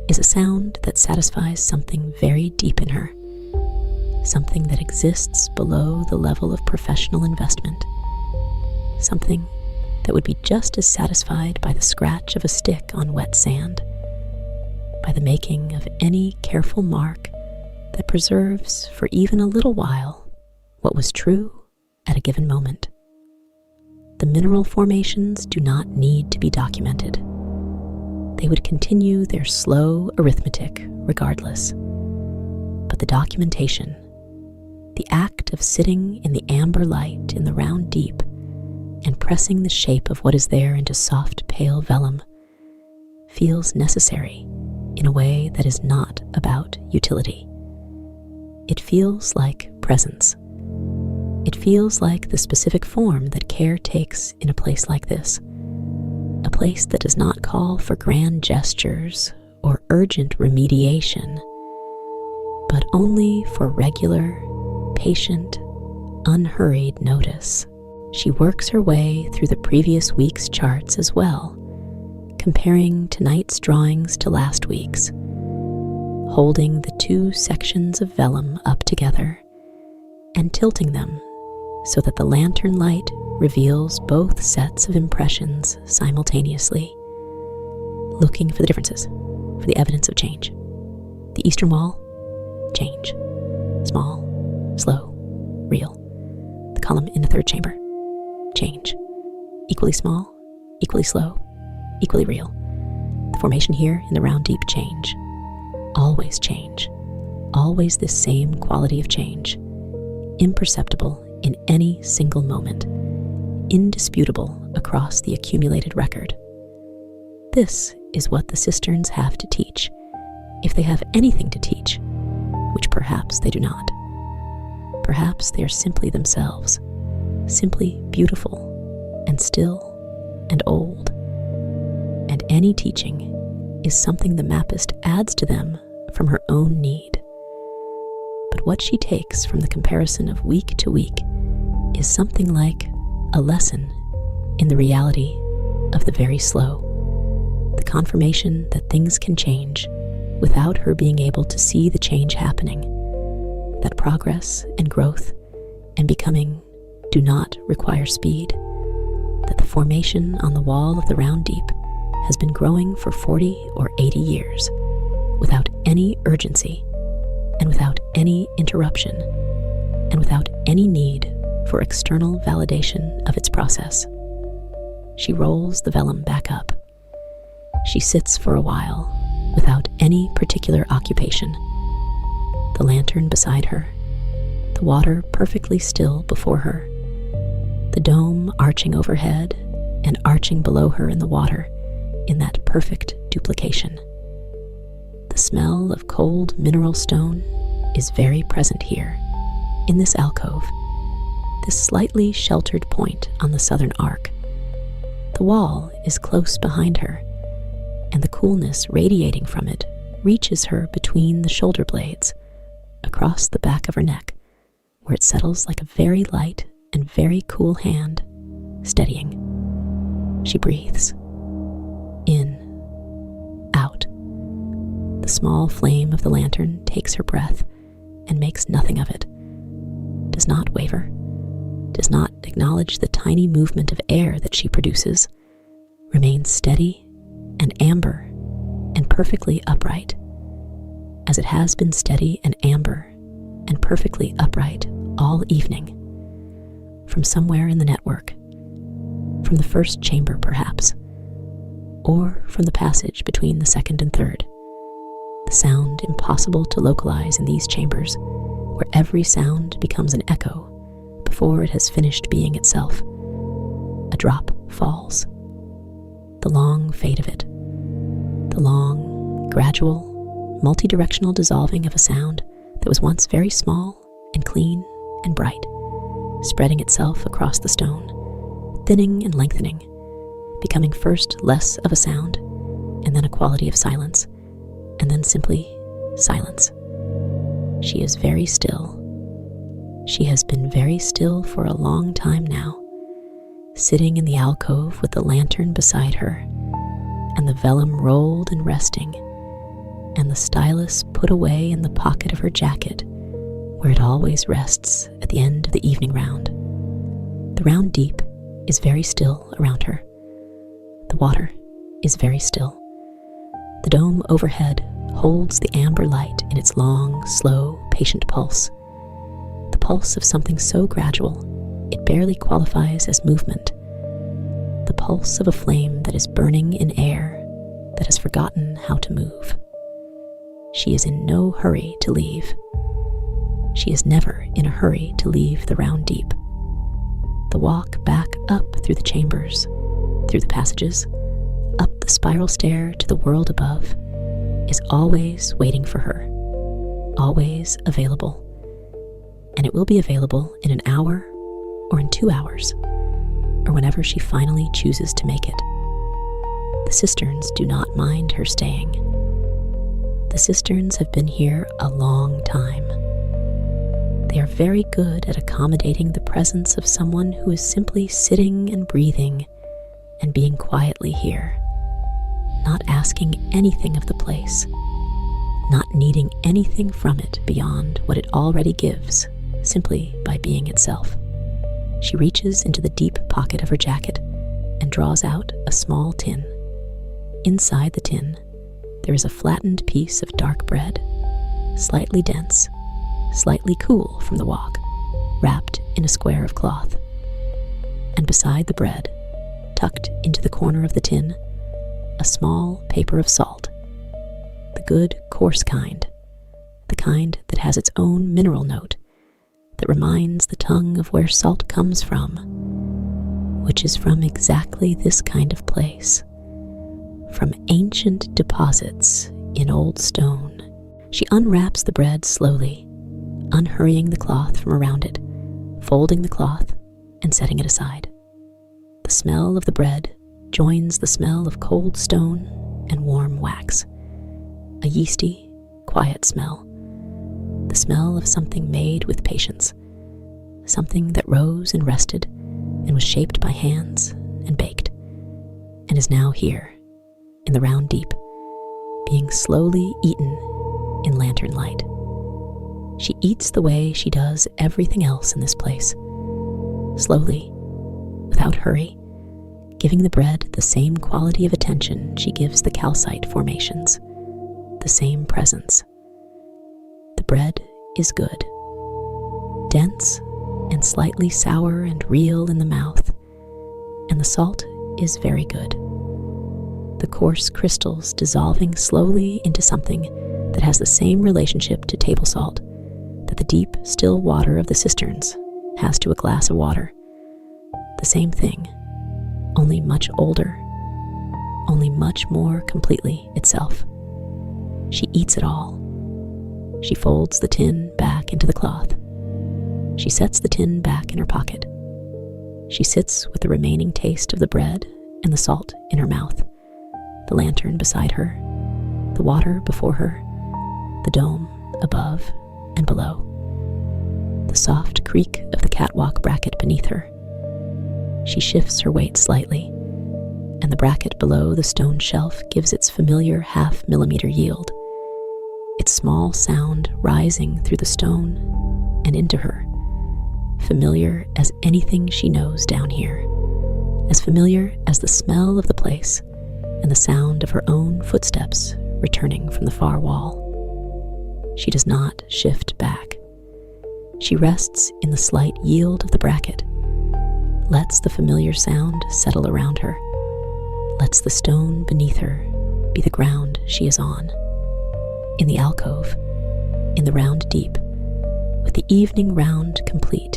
is a sound that satisfies something very deep in her, something that exists below the level of professional investment, something that would be just as satisfied by the scratch of a stick on wet sand, by the making of any careful mark that preserves for even a little while what was true at a given moment. The mineral formations do not need to be documented. They would continue their slow arithmetic regardless. But the documentation, the act of sitting in the amber light in the round deep and pressing the shape of what is there into soft, pale vellum, feels necessary in a way that is not about utility. It feels like presence. It feels like the specific form that care takes in a place like this, a place that does not call for grand gestures or urgent remediation, but only for regular, patient, unhurried notice. She works her way through the previous week's charts as well, comparing tonight's drawings to last week's, holding the two sections of vellum up together and tilting them so that the lantern light reveals both sets of impressions simultaneously, looking for the differences, for the evidence of change. The eastern wall, change. Small, slow, real. The column in the third chamber, change. Equally small, equally slow, equally real. The formation here in the round deep, change. Always change. Always this same quality of change. Imperceptible in any single moment. Indisputable across the accumulated record. This is what the cisterns have to teach, if they have anything to teach, which perhaps they do not. Perhaps they are simply themselves, simply beautiful and still and old. And any teaching is something the Mappist adds to them from her own need. But what she takes from the comparison of week to week is something like a lesson in the reality of the very slow, the confirmation that things can change without her being able to see the change happening, that progress and growth and becoming do not require speed, that the formation on the wall of the round deep has been growing for 40 or 80 years without any urgency and without any interruption and without any need for external validation of its process. She rolls the vellum back up. She sits for a while without any particular occupation, the lantern beside her, the water perfectly still before her, the dome arching overhead and arching below her in the water in that perfect duplication. The smell of cold mineral stone is very present here, in this alcove, this slightly sheltered point on the southern arc. The wall is close behind her, and the coolness radiating from it reaches her between the shoulder blades, across the back of her neck, where it settles like a very light and very cool hand, steadying. She breathes. In, out. The small flame of the lantern takes her breath and makes nothing of it, does not waver, does not acknowledge the tiny movement of air that she produces, remains steady and amber and perfectly upright, as it has been steady and amber and perfectly upright all evening, from somewhere in the network, from the first chamber perhaps, or from the passage between the second and third, the sound impossible to localize in these chambers, where every sound becomes an echo before it has finished being itself. A drop falls. The long fade of it, the long, gradual, multi-directional dissolving of a sound that was once very small and clean and bright, spreading itself across the stone, thinning and lengthening, becoming first less of a sound, and then a quality of silence, and then simply silence. She is very still. She has been very still for a long time now, sitting in the alcove with the lantern beside her, and the vellum rolled and resting, and the stylus put away in the pocket of her jacket, where it always rests at the end of the evening round. The round deep is very still around her. The water is very still. The dome overhead holds the amber light in its long, slow, patient pulse. The pulse of something so gradual it barely qualifies as movement. The pulse of a flame that is burning in air that has forgotten how to move. She is in no hurry to leave. She is never in a hurry to leave the round deep. The walk back up through the chambers, through the passages, up the spiral stair to the world above, is always waiting for her, always available. And it will be available in an hour or in 2 hours, or whenever she finally chooses to make it. The cisterns do not mind her staying. The cisterns have been here a long time. They are very good at accommodating the presence of someone who is simply sitting and breathing and being quietly here, not asking anything of the place, not needing anything from it beyond what it already gives, simply by being itself. She reaches into the deep pocket of her jacket and draws out a small tin. Inside the tin, there is a flattened piece of dark bread, slightly dense, slightly cool from the walk, wrapped in a square of cloth. And beside the bread, tucked into the corner of the tin, a small paper of salt, the good, coarse kind, the kind that has its own mineral note, that reminds the tongue of where salt comes from, which is from exactly this kind of place, from ancient deposits in old stone. She unwraps the bread slowly, unhurrying the cloth from around it, folding the cloth and setting it aside. The smell of the bread joins the smell of cold stone and warm wax, a yeasty, quiet smell, the smell of something made with patience, something that rose and rested and was shaped by hands and baked, and is now here, in the round deep, being slowly eaten in lantern light. She eats the way she does everything else in this place, slowly, without hurry, giving the bread the same quality of attention she gives the calcite formations, the same presence. The bread is good, dense and slightly sour and real in the mouth, and the salt is very good. The coarse crystals dissolving slowly into something that has the same relationship to table salt that the deep, still water of the cisterns has to a glass of water. The same thing, only much older, only much more completely itself. She eats it all. She folds the tin back into the cloth. She sets the tin back in her pocket. She sits with the remaining taste of the bread and the salt in her mouth, the lantern beside her, the water before her, the dome above and below, the soft creak of the catwalk bracket beneath her. She shifts her weight slightly, and the bracket below the stone shelf gives its familiar 0.5 millimeter yield, its small sound rising through the stone and into her, familiar as anything she knows down here, as familiar as the smell of the place and the sound of her own footsteps returning from the far wall. She does not shift back. She rests in the slight yield of the bracket, lets the familiar sound settle around her, lets the stone beneath her be the ground she is on. In the alcove, in the round deep, with the evening round complete,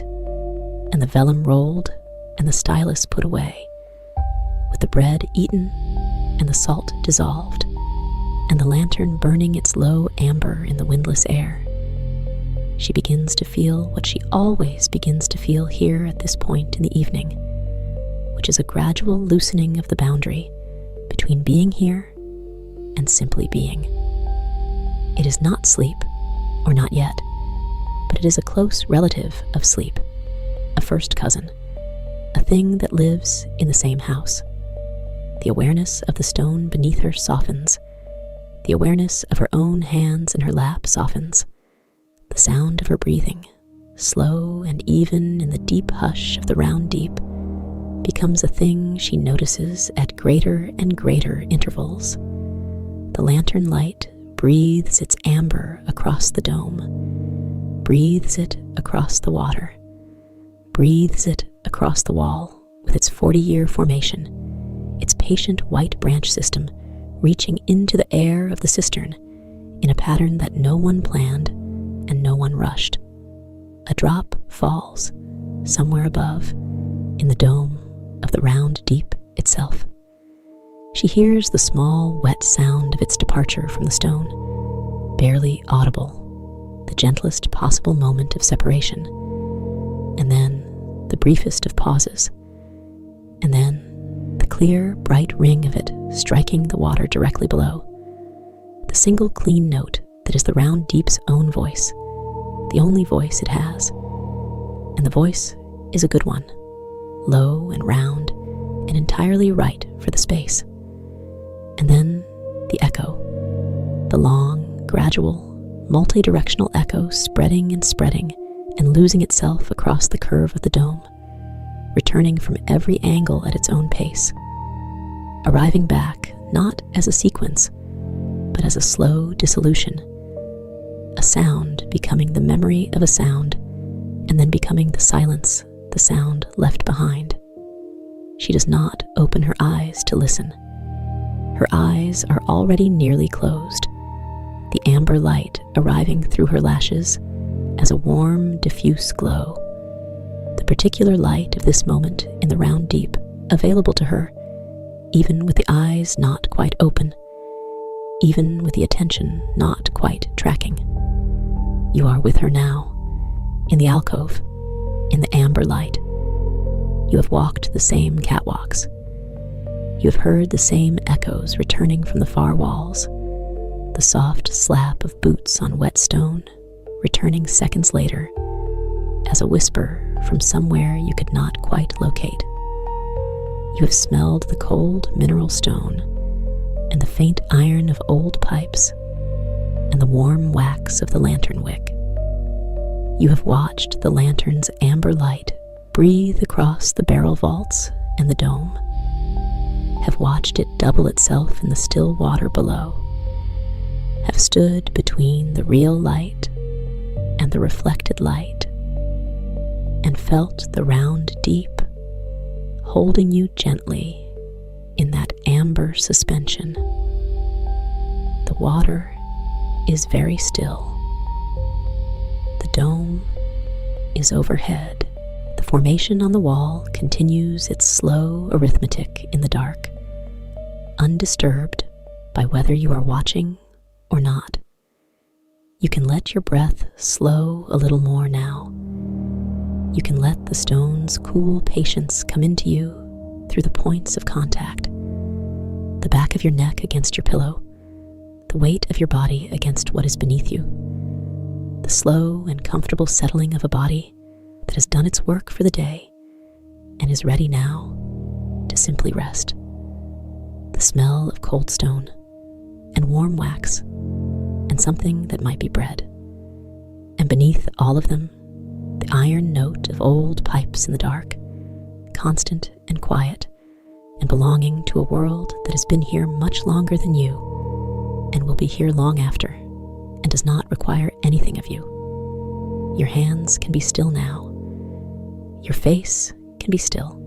and the vellum rolled and the stylus put away, with the bread eaten and the salt dissolved, and the lantern burning its low amber in the windless air, she begins to feel what she always begins to feel here at this point in the evening, which is a gradual loosening of the boundary between being here and simply being. It is not sleep, or not yet, but it is a close relative of sleep, a first cousin, a thing that lives in the same house. The awareness of the stone beneath her softens. The awareness of her own hands in her lap softens. The sound of her breathing, slow and even in the deep hush of the round deep, becomes a thing she notices at greater and greater intervals. The lantern light breathes its amber across the dome, breathes it across the water, breathes it across the wall with its 40-year formation, its patient white branch system reaching into the air of the cistern in a pattern that no one planned and no one rushed. A drop falls somewhere above in the dome of the round deep itself. She hears the small, wet sound of its departure from the stone, barely audible, the gentlest possible moment of separation, and then the briefest of pauses, and then the clear, bright ring of it striking the water directly below, the single clean note that is the round deep's own voice, the only voice it has, and the voice is a good one, low and round and entirely right for the space. And then the echo, the long, gradual, multi-directional echo spreading and losing itself across the curve of the dome, returning from every angle at its own pace, arriving back not as a sequence, but as a slow dissolution, a sound becoming the memory of a sound, and then becoming the silence the sound left behind. She does not open her eyes to listen. Her eyes are already nearly closed, the amber light arriving through her lashes as a warm, diffuse glow, the particular light of this moment in the round deep available to her, even with the eyes not quite open, even with the attention not quite tracking. You are with her now, in the alcove, in the amber light. You have walked the same catwalks. You have heard the same echoes returning from the far walls, the soft slap of boots on wet stone, returning seconds later, as a whisper from somewhere you could not quite locate. You have smelled the cold mineral stone, and the faint iron of old pipes, and the warm wax of the lantern wick. You have watched the lantern's amber light breathe across the barrel vaults and the dome, have watched it double itself in the still water below, have stood between the real light and the reflected light, and felt the round deep holding you gently in that amber suspension. The water is very still. The dome is overhead. The formation on the wall continues its slow arithmetic in the dark, undisturbed by whether you are watching or not. You can let your breath slow a little more now. You can let the stone's cool patience come into you through the points of contact, the back of your neck against your pillow, the weight of your body against what is beneath you, the slow and comfortable settling of a body that has done its work for the day and is ready now to simply rest. The smell of cold stone and warm wax and something that might be bread. And beneath all of them, the iron note of old pipes in the dark, constant and quiet, and belonging to a world that has been here much longer than you, and will be here long after, and does not require anything of you. Your hands can be still now. Your face can be still.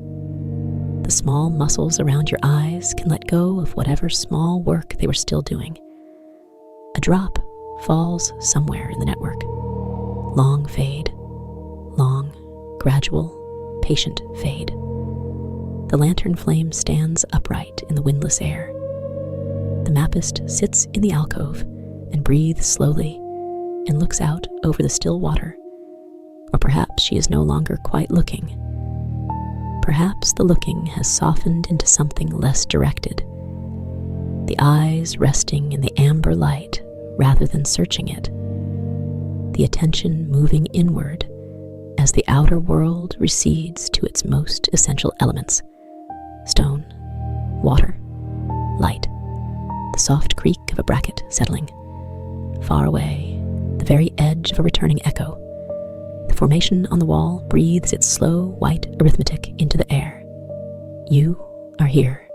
The small muscles around your eyes can let go of whatever small work they were still doing. A drop falls somewhere in the network. Long fade. Long, gradual, patient fade. The lantern flame stands upright in the windless air. The Mappist sits in the alcove and breathes slowly and looks out over the still water. Or perhaps she is no longer quite looking. Perhaps the looking has softened into something less directed. The eyes resting in the amber light rather than searching it. The attention moving inward as the outer world recedes to its most essential elements. Stone, water, light, the soft creak of a bracket settling. Far away, the very edge of a returning echo. The formation on the wall breathes its slow white arithmetic into the air. You are here.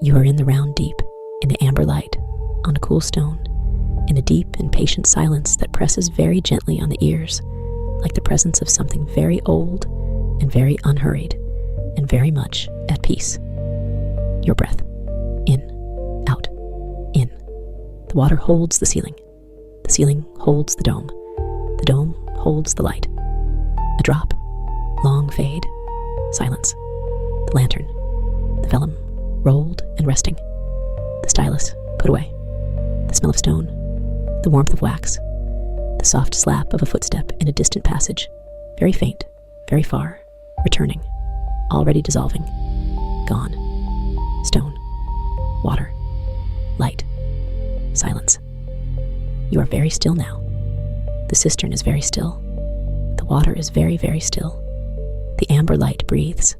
You are in the round deep, in the amber light, on a cool stone, in a deep and patient silence that presses very gently on the ears, like the presence of something very old and very unhurried and very much at peace. Your breath. In, out, in. The water holds the ceiling. The ceiling holds the dome. The dome holds the light. A drop. Long fade. Silence. The lantern. The vellum, rolled and resting. The stylus, put away. The smell of stone. The warmth of wax. The soft slap of a footstep in a distant passage. Very faint, very far, returning, already dissolving. Gone. Stone. Water. Light. Silence. You are very still now. The cistern is very still. The water is very, very still. The amber light breathes,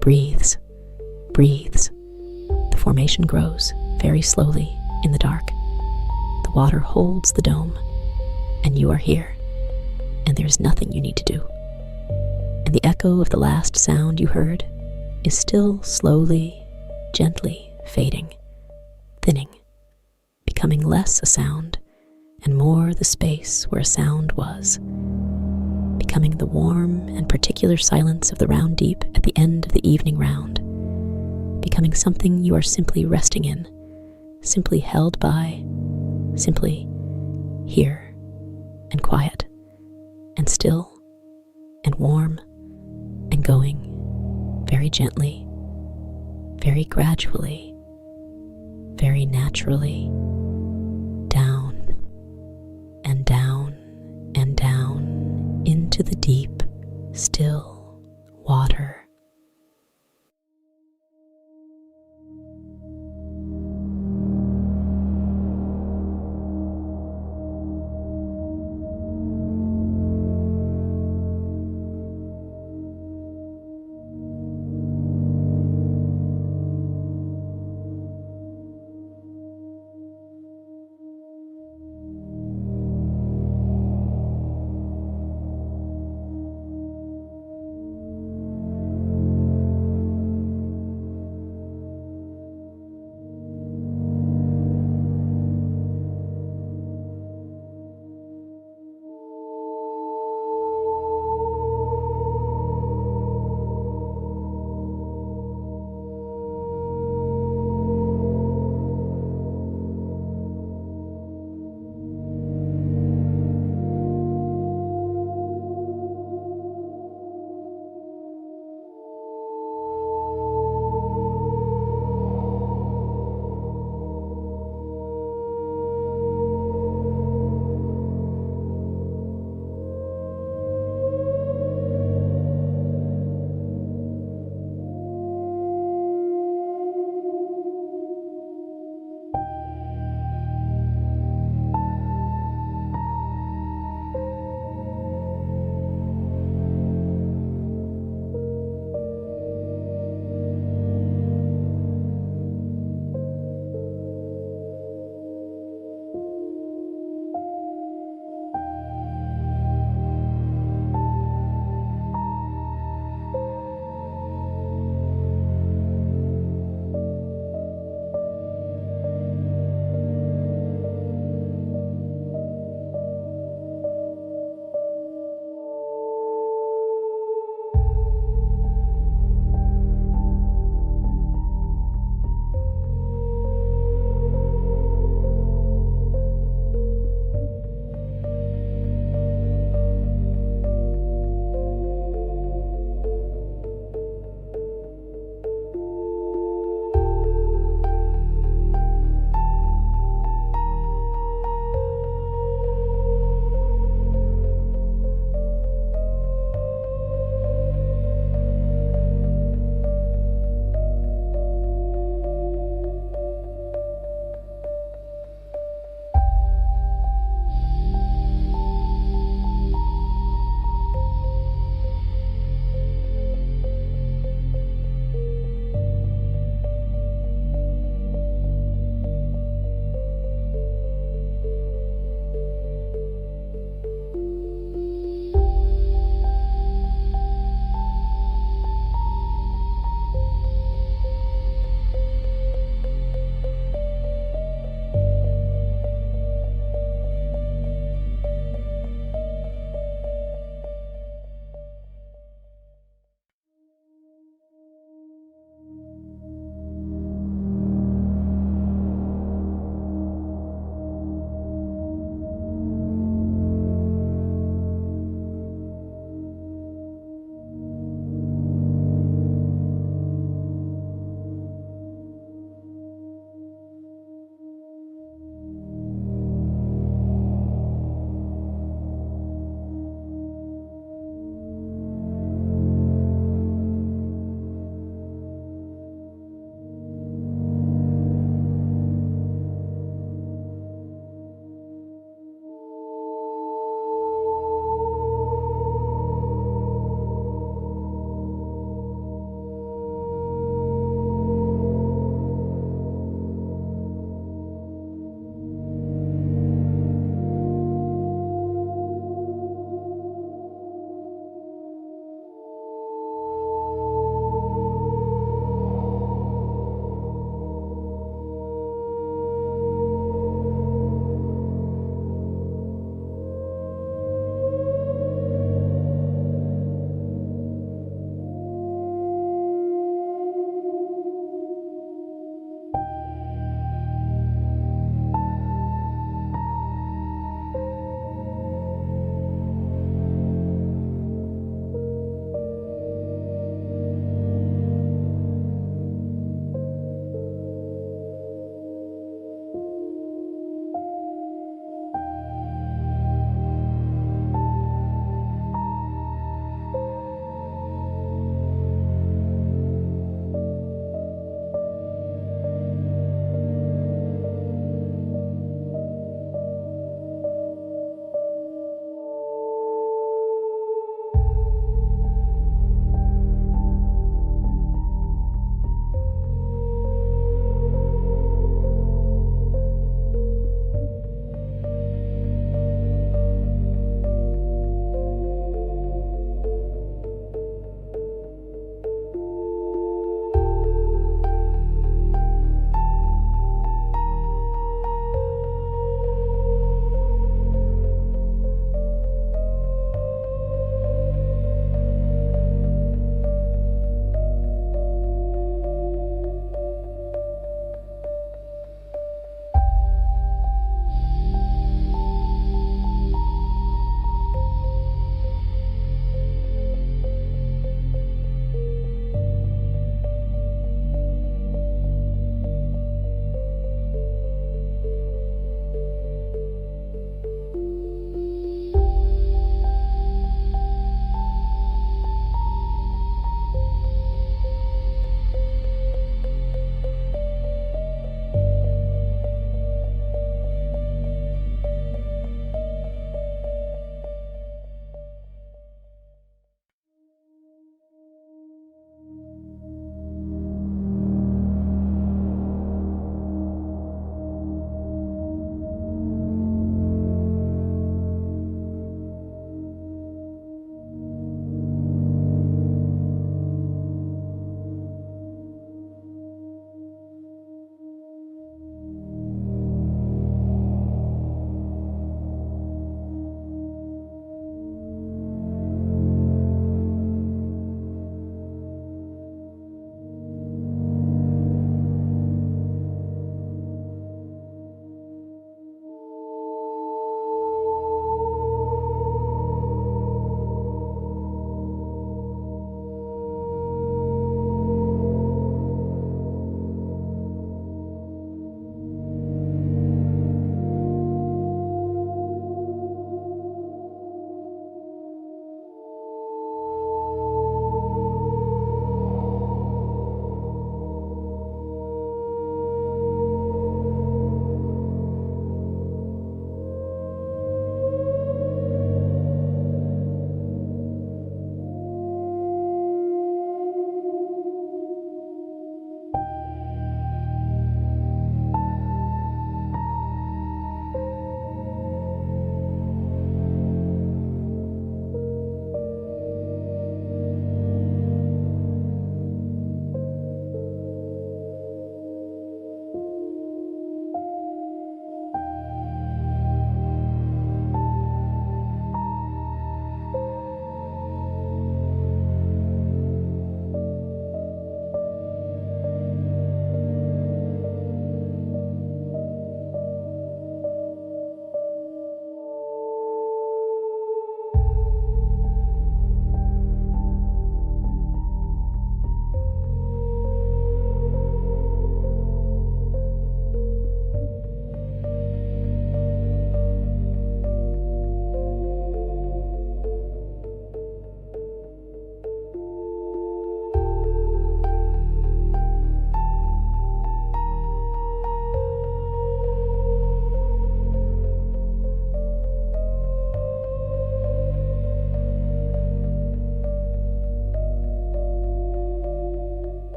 breathes, breathes. The formation grows very slowly in the dark. The water holds the dome, and you are here, and there is nothing you need to do. And the echo of the last sound you heard is still slowly, gently fading, thinning, becoming less a sound and more the space where a sound was, becoming the warm and particular silence of the round deep at the end of the evening round, becoming something you are simply resting in, simply held by, simply here and quiet and still and warm and going very gently, very gradually, very naturally, down and down and down into the deep, still water